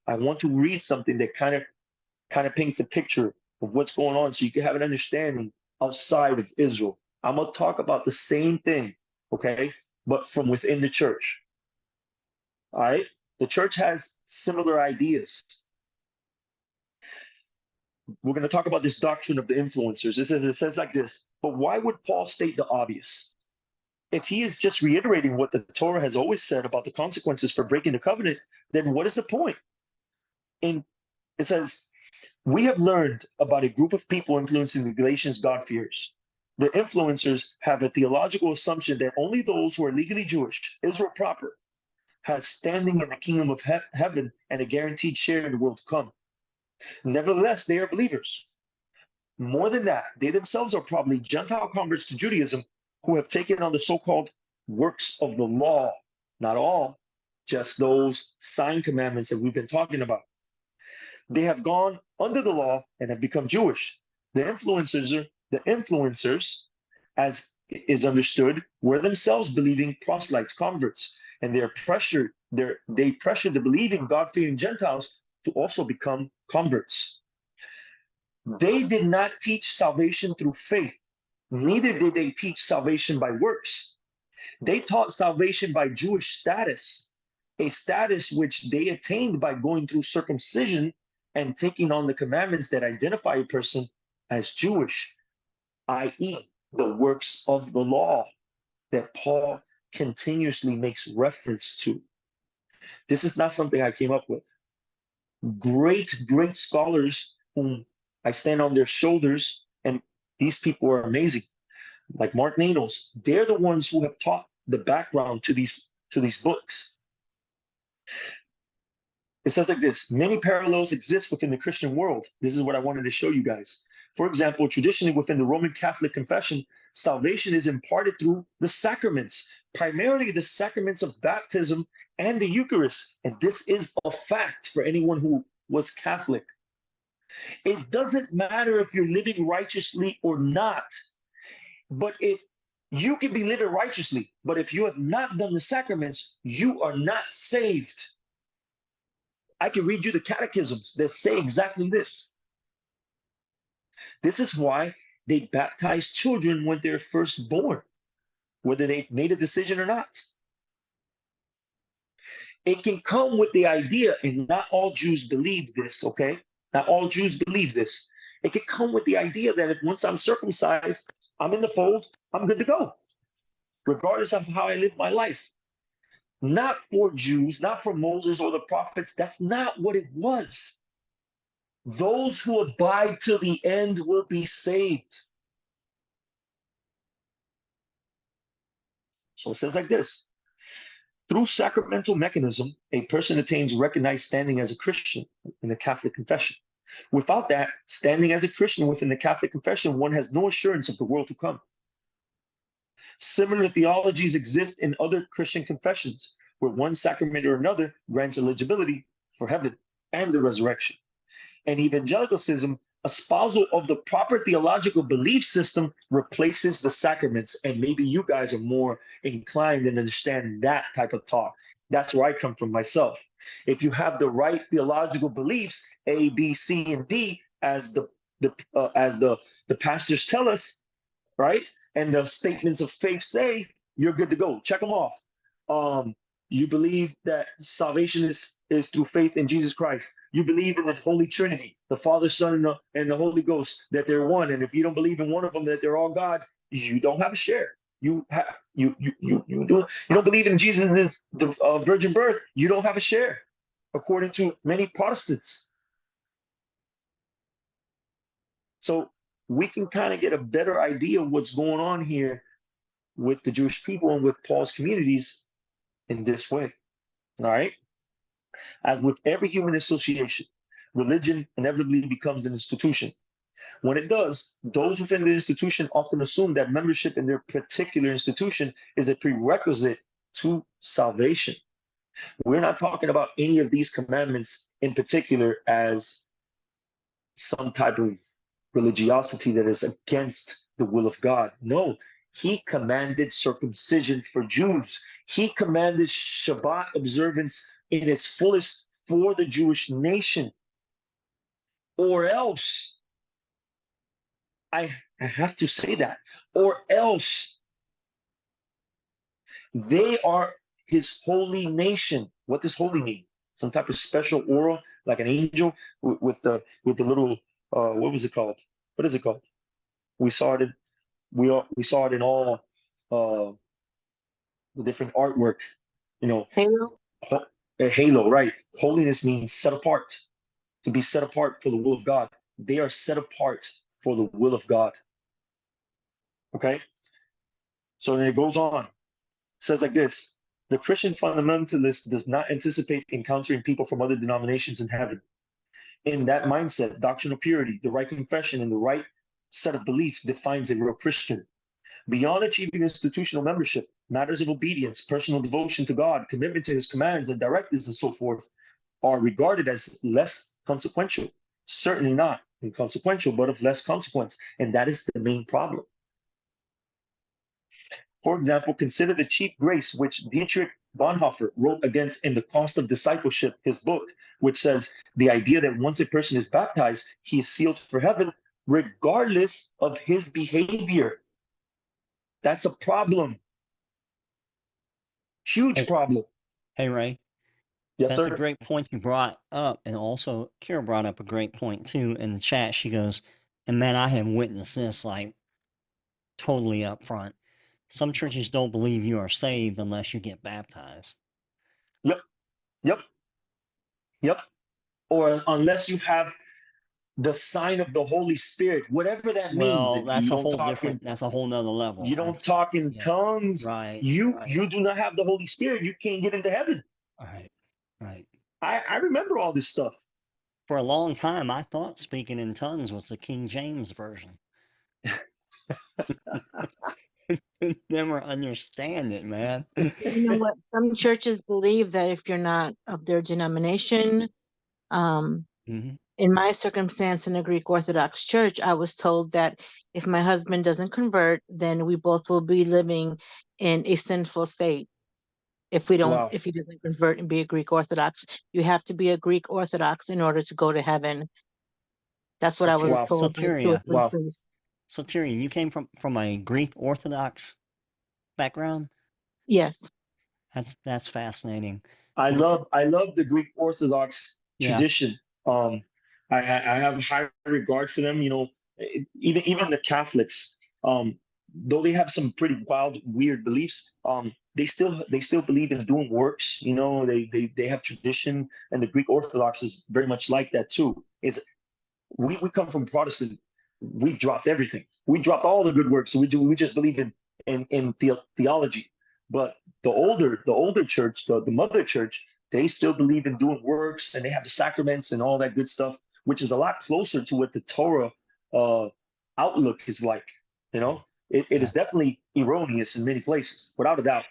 I want to read something that kind of paints a picture of what's going on so you can have an understanding outside of Israel. I'm going to talk about the same thing, okay, but from within the church. All right? The church has similar ideas. We're going to talk about this doctrine of the influencers. It says like this, but why would Paul state the obvious? If he is just reiterating what the Torah has always said about the consequences for breaking the covenant, then what is the point? And it says, we have learned about a group of people influencing the Galatians God-fearers. The influencers have a theological assumption that only those who are legally Jewish, Israel proper, have standing in the kingdom of heaven and a guaranteed share in the world to come. Nevertheless, they are believers. More than that, they themselves are probably Gentile converts to Judaism who have taken on the so-called works of the law. Not all, just those sign commandments that we've been talking about. They have gone under the law and have become Jewish. The influencers, as is understood, were themselves believing proselytes, converts, and they pressure the believing God-fearing Gentiles to also become converts. They did not teach salvation through faith, neither did they teach salvation by works. They taught salvation by Jewish status, a status which they attained by going through circumcision and taking on the commandments that identify a person as Jewish, i.e., the works of the law that Paul continuously makes reference to. This is not something I came up with. Great scholars whom I stand on their shoulders, and these people are amazing, like Mark Nanos, they're the ones who have taught the background to these books. It says like this, many parallels exist within the Christian world. This is what I wanted to show you guys. For example, traditionally within the Roman Catholic confession, salvation is imparted through the sacraments, primarily the sacraments of baptism and the Eucharist. And this is a fact for anyone who was Catholic. It doesn't matter if you're living righteously or not, but if you can be living righteously, but if you have not done the sacraments, you are not saved. I can read you the catechisms that say exactly this. This is why they baptize children when they're first born, whether they've made a decision or not. It can come with the idea, and not all Jews believe this, okay? Not all Jews believe this. It can come with the idea that if once I'm circumcised, I'm in the fold, I'm good to go, regardless of how I live my life. Not for Jews, not for Moses or the prophets. That's not what it was. Those who abide till the end will be saved. So it says like this. Through sacramental mechanism, a person attains recognized standing as a Christian in the Catholic confession. Without that, standing as a Christian within the Catholic confession, one has no assurance of the world to come. Similar theologies exist in other Christian confessions, where one sacrament or another grants eligibility for heaven and the resurrection. And evangelicism, espousal of the proper theological belief system, replaces the sacraments. And maybe you guys are more inclined and understand that type of talk. That's where I come from myself. If you have the right theological beliefs, A, B, C, and D, as the pastors tell us, right, and the statements of faith say, you're good to go. Check them off. You believe that salvation is through faith in Jesus Christ. You believe in the Holy Trinity, the Father, Son, and the Holy Ghost, that they're one. And if you don't believe in one of them, that they're all God, you don't have a share. You don't believe in Jesus' the virgin birth. You don't have a share, according to many Protestants. So we can kind of get a better idea of what's going on here with the Jewish people and with Paul's communities in this way. All right. As with every human association, religion inevitably becomes an institution. When it does, those within the institution often assume that membership in their particular institution is a prerequisite to salvation. We're not talking about any of these commandments in particular as some type of religiosity that is against the will of God. No, he commanded circumcision for Jews. He commanded Shabbat observance in its fullest for the Jewish nation. Or else, I have to say that, or else they are his holy nation. What does holy mean? Some type of special aura, like an angel with the little what was it called? What is it called? We saw it in we saw it in all the different artwork. You know, Halo? a halo, right? Holiness means set apart, to be set apart for the will of God. They are set apart for the will of God. Okay? So then it goes on. It says like this: the Christian fundamentalist does not anticipate encountering people from other denominations in heaven. In that mindset, doctrinal purity, the right confession, and the right set of beliefs defines a real Christian. Beyond achieving institutional membership, matters of obedience, personal devotion to God, commitment to his commands and directives, and so forth, are regarded as less consequential. Certainly not inconsequential, but of less consequence. And that is the main problem. For example, consider the cheap grace which Dietrich Bonhoeffer wrote against in The Cost of Discipleship, his book, which says the idea that once a person is baptized, he is sealed for heaven, regardless of his behavior. That's a problem. Huge problem. Hey, Ray. Yes, That's sir. a great point you brought up. And also, Kira brought up a great point, too, in the chat. She goes, and man, I have witnessed this, like, totally up front. Some churches don't believe you are saved unless you get baptized. Yep. Yep. Yep. Or unless you have the sign of the Holy Spirit, whatever that means. Well, If that's you a don't whole talk in, different, that's a whole nother level. you don't talk in Yeah. tongues, Right. you do not have the Holy Spirit, you can't get into heaven. Right. I remember all this stuff. For a long time, I thought speaking in tongues was the King James version. Never understand it, man. You know what? Some churches believe that if you're not of their denomination, um, Mhm. in my circumstance in a Greek Orthodox church, I was told that if my husband doesn't convert, then we both will be living in a sinful state. If Wow. if he doesn't convert and be a Greek Orthodox, you have to be a Greek Orthodox in order to go to heaven. That's what I was Wow. told by two or Soteria. three Wow. priests. Soteria, you came from a Greek Orthodox background? Yes. That's fascinating. I love the Greek Orthodox Yeah. tradition. Um, I have high regard for them. You know, even the Catholics, though they have some pretty wild, weird beliefs, they still believe in doing works. You know, they have tradition, and the Greek Orthodox is very much like that too. It's we come from Protestant. We dropped everything. We dropped all the good works. So we just believe in theology. But the older church, the mother church, they still believe in doing works, and they have the sacraments and all that good stuff, which is a lot closer to what the Torah uh, outlook is like. You know, it Yeah. is definitely erroneous in many places, without a doubt.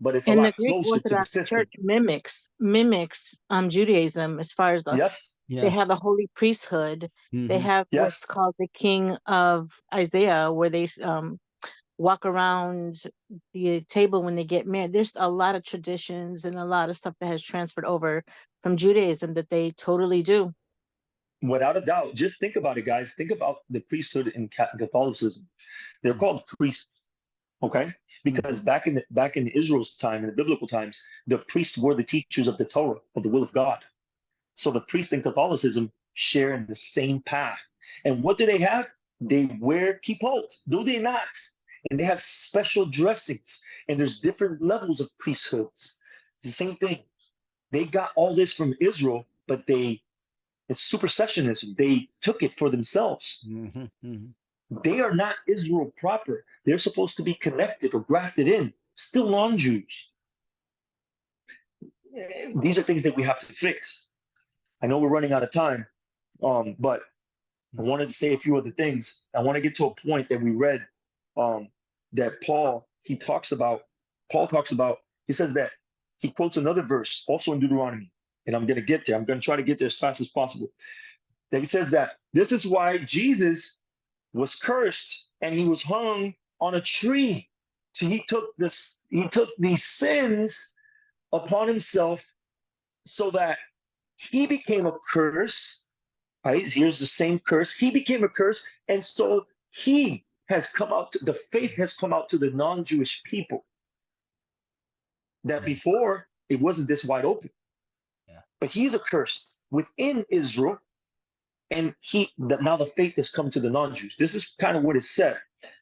But it's a And the lot Greek closer to the Orthodox system. Church mimics Judaism as far as Yes, they Yes. have a holy priesthood. They Mhm. have what's yes. called the King of Isaiah, where they walk around the table when they get married. There's a lot of traditions and a lot of stuff that has transferred over from Judaism that they totally do. Without a doubt. Just think about it, guys. Think about the priesthood in Catholicism. They're Mm. called priests, okay? Mm. Because back in Israel's time, in the biblical times, the priests were the teachers of the Torah, of the will of God. So the priests in Catholicism share in the same path. And what do they have? They wear kippot, do they not? And they have special dressings. And there's different levels of priesthoods. It's the same thing. They got all this from Israel, but it's supersessionism. They took it for themselves. Mhm. Mhm. They are not Israel proper. They're supposed to be connected or grafted in, still non Jews. These are things that we have to fix. I know we're running out of time, but I wanted to say a few other things. I want to get to a point that we read um, that Paul talks about, he says that he quotes another verse also in Deuteronomy, and I'm going to get there. I'm going to try to get there as fast as possible. That he says that this is why Jesus was cursed and he was hung on a tree. So he took these sins upon himself so that he became a curse. Right? Here's the same curse. He became a curse, and so he has come out the faith has come out to the non-Jewish people. That Yeah. before it wasn't this wide open. Yeah. But he's a curse within Israel, and now the faith has come to the non-Jews. This is kind of what it said.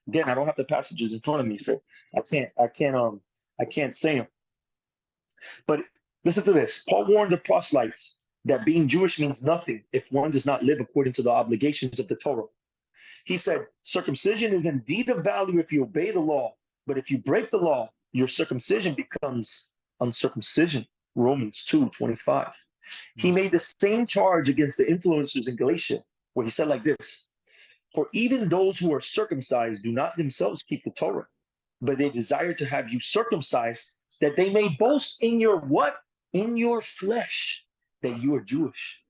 Again, I don't have the passages in front of me, so I can't say them. But listen to this. Paul warned the proselytes that being Jewish means nothing if one does not live according to the obligations of the Torah. He said, circumcision is indeed of value if you obey the law, but if you break the law, your circumcision becomes uncircumcision. Romans 2:25. He Mm. made the same charge against the influencers in Galatia, where he said like this: for even those who are circumcised do not themselves keep the Torah, but they desire to have you circumcised, that they may boast in your what? In your flesh, that you are Jewish.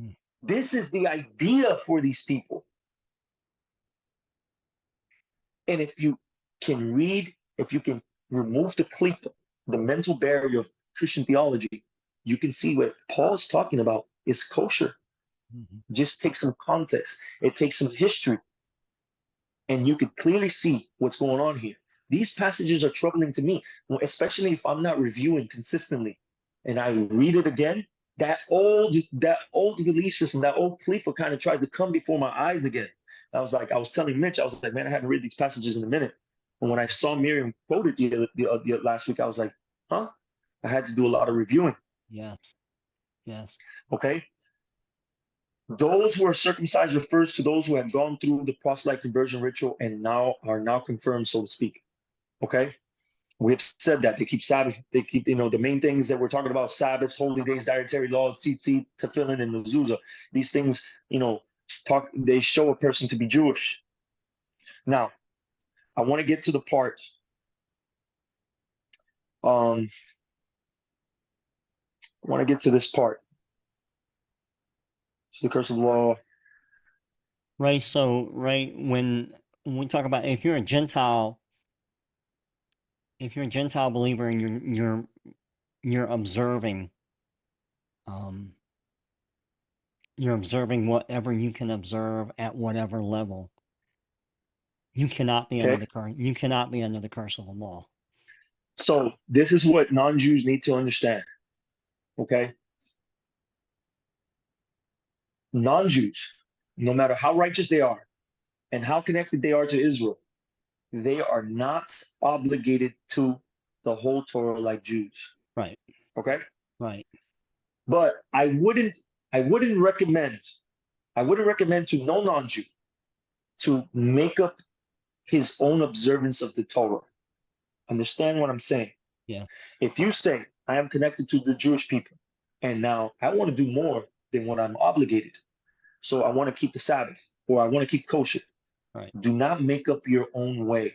Mm. This is the idea for these people. And if you can remove the klipa, the mental barrier of Christian theology, you can see what Paul's talking about is kosher. Mhm. Just take some context. It takes some history, and you can clearly see what's going on here. These passages are troubling to me, especially if I'm not reviewing consistently. And I read it again, that old release system, that old klipa kind of tried to come before my eyes again. I was telling Mitch, I was like, man, I haven't read these passages in a minute. And when I saw Miriam quoted the last week, I was like, huh? I had to do a lot of reviewing. Yes. Yes. Okay. Those who are circumcised refers to those who have gone through the proselyte conversion ritual and are now confirmed, so to speak. Okay. We've said that they keep Sabbath, they keep, the main things that we're talking about: Sabbaths, holy days, dietary law, tzitzit, tefillin, and mezuzah. These things, they show a person to be Jewish. Now, I want to get to the part. I want to get to this part. So the curse of the law. Right. So, right, when we talk about if you're a Gentile believer and you're observing, um, you're observing whatever you can observe at whatever level, you cannot be under Okay. the curse. You cannot be under the curse of the law. So this is what non-Jews need to understand. Okay. Non-Jews, no matter how righteous they are and how connected they are to Israel, they are not obligated to the whole Torah like Jews. Right. Okay. Right. But I wouldn't recommend to no non-Jew to make up his own observance of the Torah. Understand what I'm saying? Yeah. If you say, I am connected to the Jewish people, and now I want to do more than what I'm obligated, so I want to keep the Sabbath, or I want to keep kosher, Right. do not make up your own way.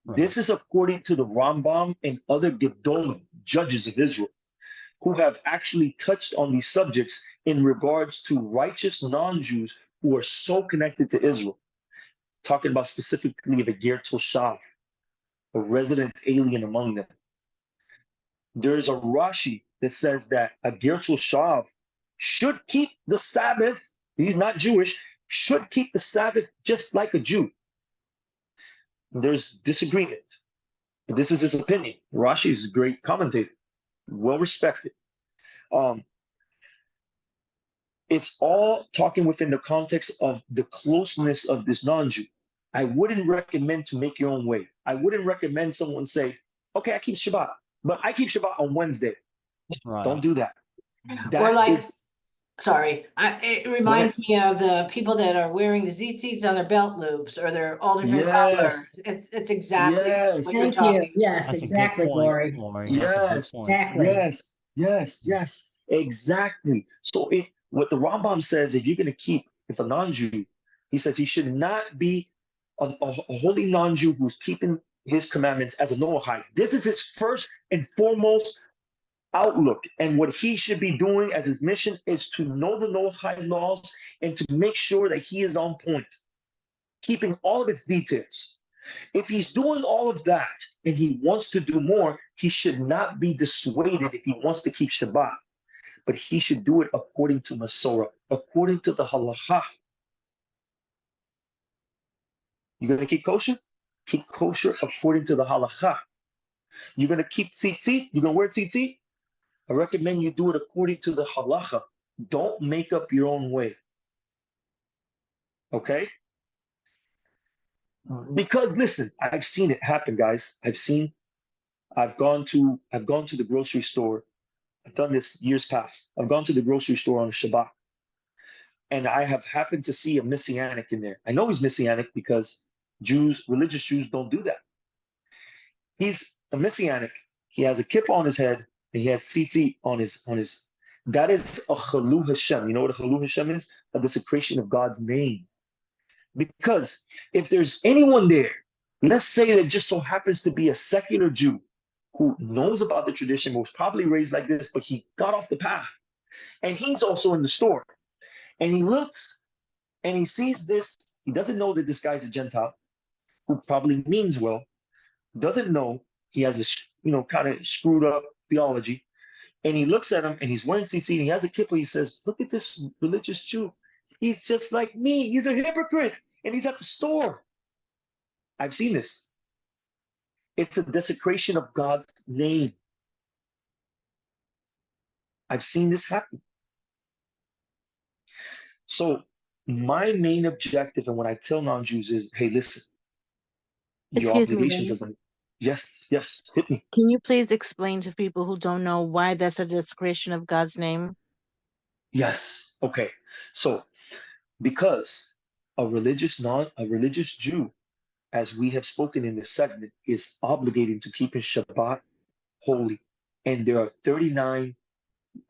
Right. This is according to the Rambam and other Gedolim, judges of Israel, who have actually touched on these subjects in regards to righteous non-Jews who are so connected to Israel. Talking about specifically the Ger Toshav, a resident alien among them. There's a Rashi that says that a Ger Toshav should keep the Sabbath. He's not Jewish, should keep the Sabbath just like a Jew. There's disagreement, but this is his opinion. Rashi is a great commentator, well respected. It's all talking within the context of the closeness of this non-Jew. I wouldn't recommend to make your own way. I wouldn't recommend someone say, okay, I keep Shabbat, but I keep Shabbat on Wednesday. Right. Don't do that. Or like, Is, sorry, it reminds me of the people that are wearing the tzitzits on their belt loops or their all different colors. yes, It's exactly yes, what you're Thank you. talking. Yes, That's a good exactly, point, Glory. Lori. That's a good yes, point. Exactly. yes, exactly. So if what the Rambam says, if you're going to keep, if a non-Jew, he says he should not be a holy non-Jew who's keeping his commandments as a Noahide. This is his first and foremost outlook, and what he should be doing as his mission is to know the Noahide laws and to make sure that he is on point, keeping all of its details. If he's doing all of that and he wants to do more, he should not be dissuaded if he wants to keep Shabbat, but he should do it according to Masorah, according to the halakha. You're going to keep kosher? Keep kosher according to the halakha. You're going to keep tzitzit? You're going to wear tzitzit? I recommend you do it according to the halakha. Don't make up your own way. Okay? Because listen, I've seen it happen, guys. I've gone to the grocery store. I've done this years past. I've gone to the grocery store on Shabbat, and I have happened to see a Messianic in there. I know he's Messianic because religious Jews don't do that. He's a Messianic. He has a kippah on his head, and he has tzitzit on his. That is a Chalu Hashem. You know what a Chalu Hashem is? A desecration of God's name. Because if there's anyone there, let's say that just so happens to be a secular Jew who knows about the tradition, was probably raised like this, but he got off the path. And he's also in the store. And he looks and he sees this. He doesn't know that this guy's a Gentile who probably means well, doesn't know he has a kind of screwed up theology. And he looks at him and he's wearing tzitzit and he has a kippah. He says, look at this religious Jew. He's just like me. He's a hypocrite. And he's at the store. I've seen this. It's a desecration of God's name. I've seen this happen. So my main objective, and when I tell non-Jews is, hey, listen, your Excuse me, obligations Lenny. as a yes, hit me. Can you please explain to people who don't know why that's a desecration of God's name? Yes. Okay. So because a religious Jew, as we have spoken in this segment, is obligated to keep his Shabbat holy. And there are 39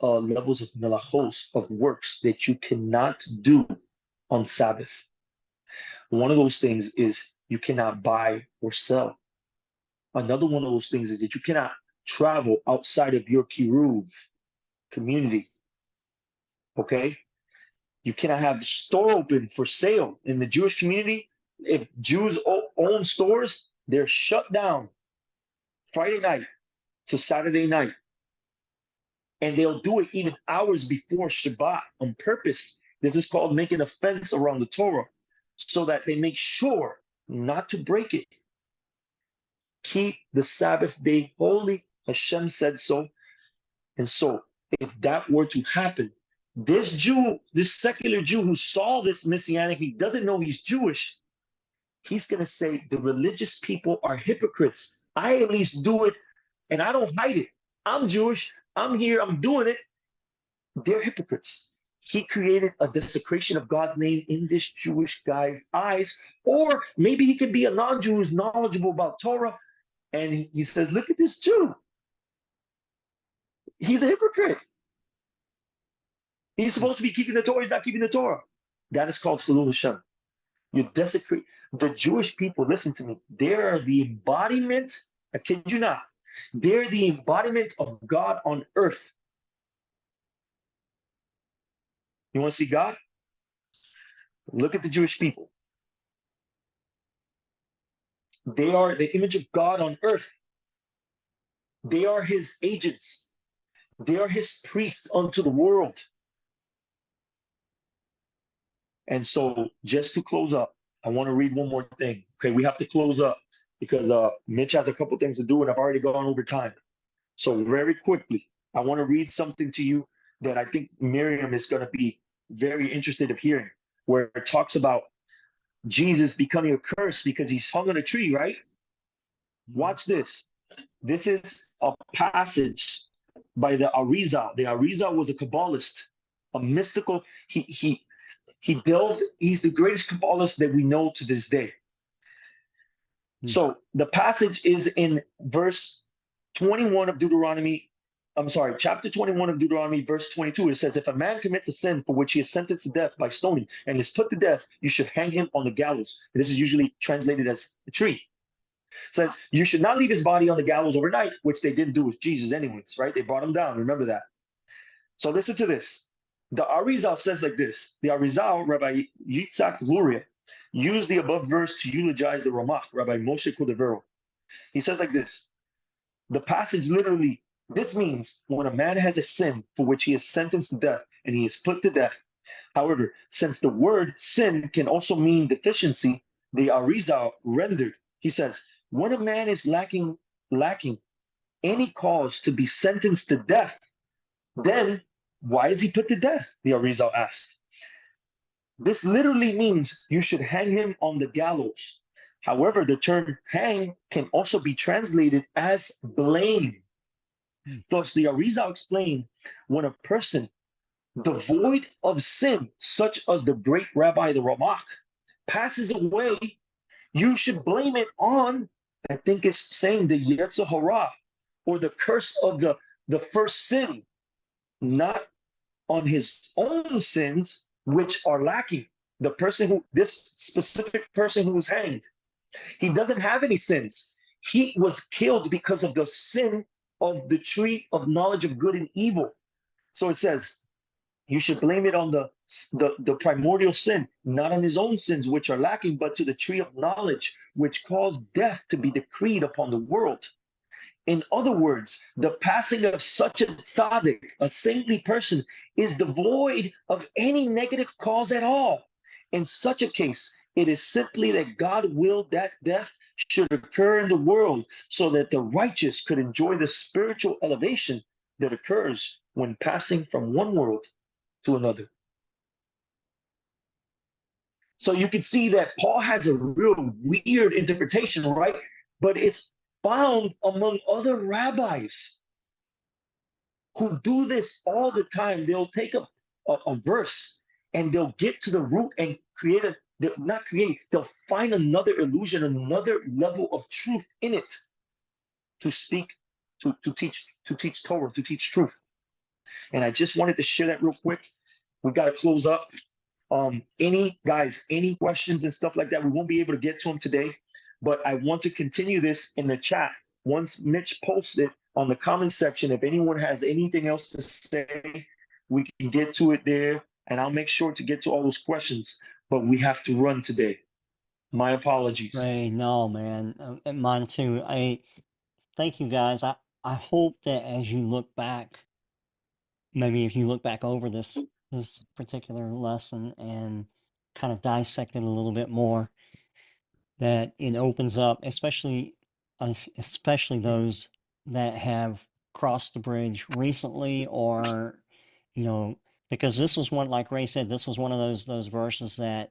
levels of melachos, of works that you cannot do on Sabbath. One of those things is you cannot buy or sell. Another one of those things is that you cannot travel outside of your kiruv community. Okay? You cannot have the store open for sale in the Jewish community. If Jews own stores, they're shut down Friday night to Saturday night. And they'll do it even hours before Shabbat on purpose. This is called making a fence around the Torah so that they make sure not to break it. Keep the Sabbath day holy. Hashem said so. And so, if that were to happen, this Jew, this secular Jew who saw this messianic, he doesn't know he's Jewish. He's going to say the religious people are hypocrites. I at least do it and I don't hide it. I'm Jewish. I'm here. I'm doing it. They're hypocrites. He created a desecration of God's name in this Jewish guy's eyes. Or maybe he could be a non-Jew who's knowledgeable about Torah. And he says, look at this Jew. He's a hypocrite. He's supposed to be keeping the Torah. He's not keeping the Torah. That is called Chilul Hashem. You desecrate the Jewish people. Listen to me. They are the embodiment. I kid you not. They're the embodiment of God on earth. You want to see God? Look at the Jewish people. They are the image of God on earth. They are his agents. They are his priests unto the world. And so, just to close up, I want to read one more thing. Okay, we have to close up because Mitch has a couple things to do, and I've already gone over time. So very quickly, I want to read something to you that I think Miriam is going to be very interested of hearing, where it talks about Jesus becoming a curse because he's hung on a tree, right? Watch this. This is a passage by the Arizal. The Arizal was a Kabbalist, a mystical. He delves. He's the greatest Kabbalist that we know to this day. So the passage is in verse 21 of Deuteronomy. I'm sorry, chapter 21 of Deuteronomy, verse 22. It says, if a man commits a sin for which he is sentenced to death by stoning and is put to death, you should hang him on the gallows. And this is usually translated as a tree. It says, you should not leave his body on the gallows overnight, which they didn't do with Jesus anyways, right? They brought him down. Remember that. So listen to this. The Arizal says like this. The Arizal, Rabbi Yitzhak Luria, used the above verse to eulogize the Ramach, Rabbi Moshe Cordovero. He says like this. The passage literally, this means when a man has a sin for which he is sentenced to death and he is put to death. However, since the word sin can also mean deficiency, the Arizal rendered, he says, when a man is lacking any cause to be sentenced to death, then why is he put to death? The Arizal asked. This literally means you should hang him on the gallows. However, the term hang can also be translated as blame. Thus, the Arizal explained when a person devoid of sin, such as the great Rabbi the Ramach, passes away, you should blame it on, I think it's saying the Yetzer Hara, or the curse of the first sin, not on his own sins, which are lacking. The person who, this specific person who was hanged, he doesn't have any sins. He was killed because of the sin of the tree of knowledge of good and evil. So it says, you should blame it on the primordial sin, not on his own sins, which are lacking, but to the tree of knowledge, which caused death to be decreed upon the world. In other words, the passing of such a tzaddik, a saintly person, is devoid of any negative cause at all. In such a case, it is simply that God willed that death should occur in the world so that the righteous could enjoy the spiritual elevation that occurs when passing from one world to another. So you can see that Paul has a real weird interpretation, right? But it's found among other rabbis who do this all the time. They'll take a verse and they'll get to the root and create they'll find another illusion, another level of truth in it to speak, to teach Torah, to teach truth. And I just wanted to share that real quick. We got to close up. Any questions and stuff like that, we won't be able to get to them today, but I want to continue this in the chat. Once Mitch posts it on the comment section, if anyone has anything else to say, we can get to it there, and I'll make sure to get to all those questions. But we have to run today. My apologies. Ray, no, man, and mine too. Thank you guys. I hope that as you look back, maybe if you look back over this particular lesson and kind of dissect it a little bit more, that it opens up, especially those that have crossed the bridge recently, or because this was one, like Ray said, this was one of those verses that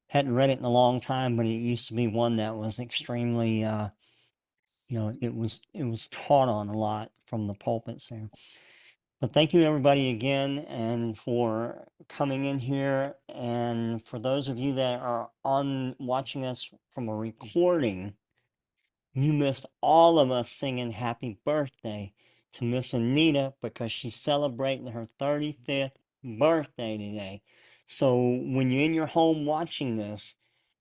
hadn't read it in a long time, but it used to be one that was extremely it was taught on a lot from the pulpits there. But thank you everybody again, and for coming in here, and for those of you that are watching us from a recording, you missed all of us singing happy birthday to Miss Anita because she's celebrating her 35th birthday today. So when you're in your home watching this,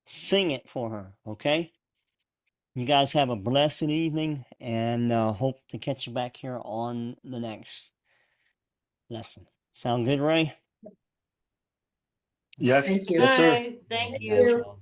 sing it for her, okay? You guys have a blessed evening, and hope to catch you back here on the next lesson. Sound good, Ray? Yes, Thank you. yes, sir. All right, thank Good you. night, y'all.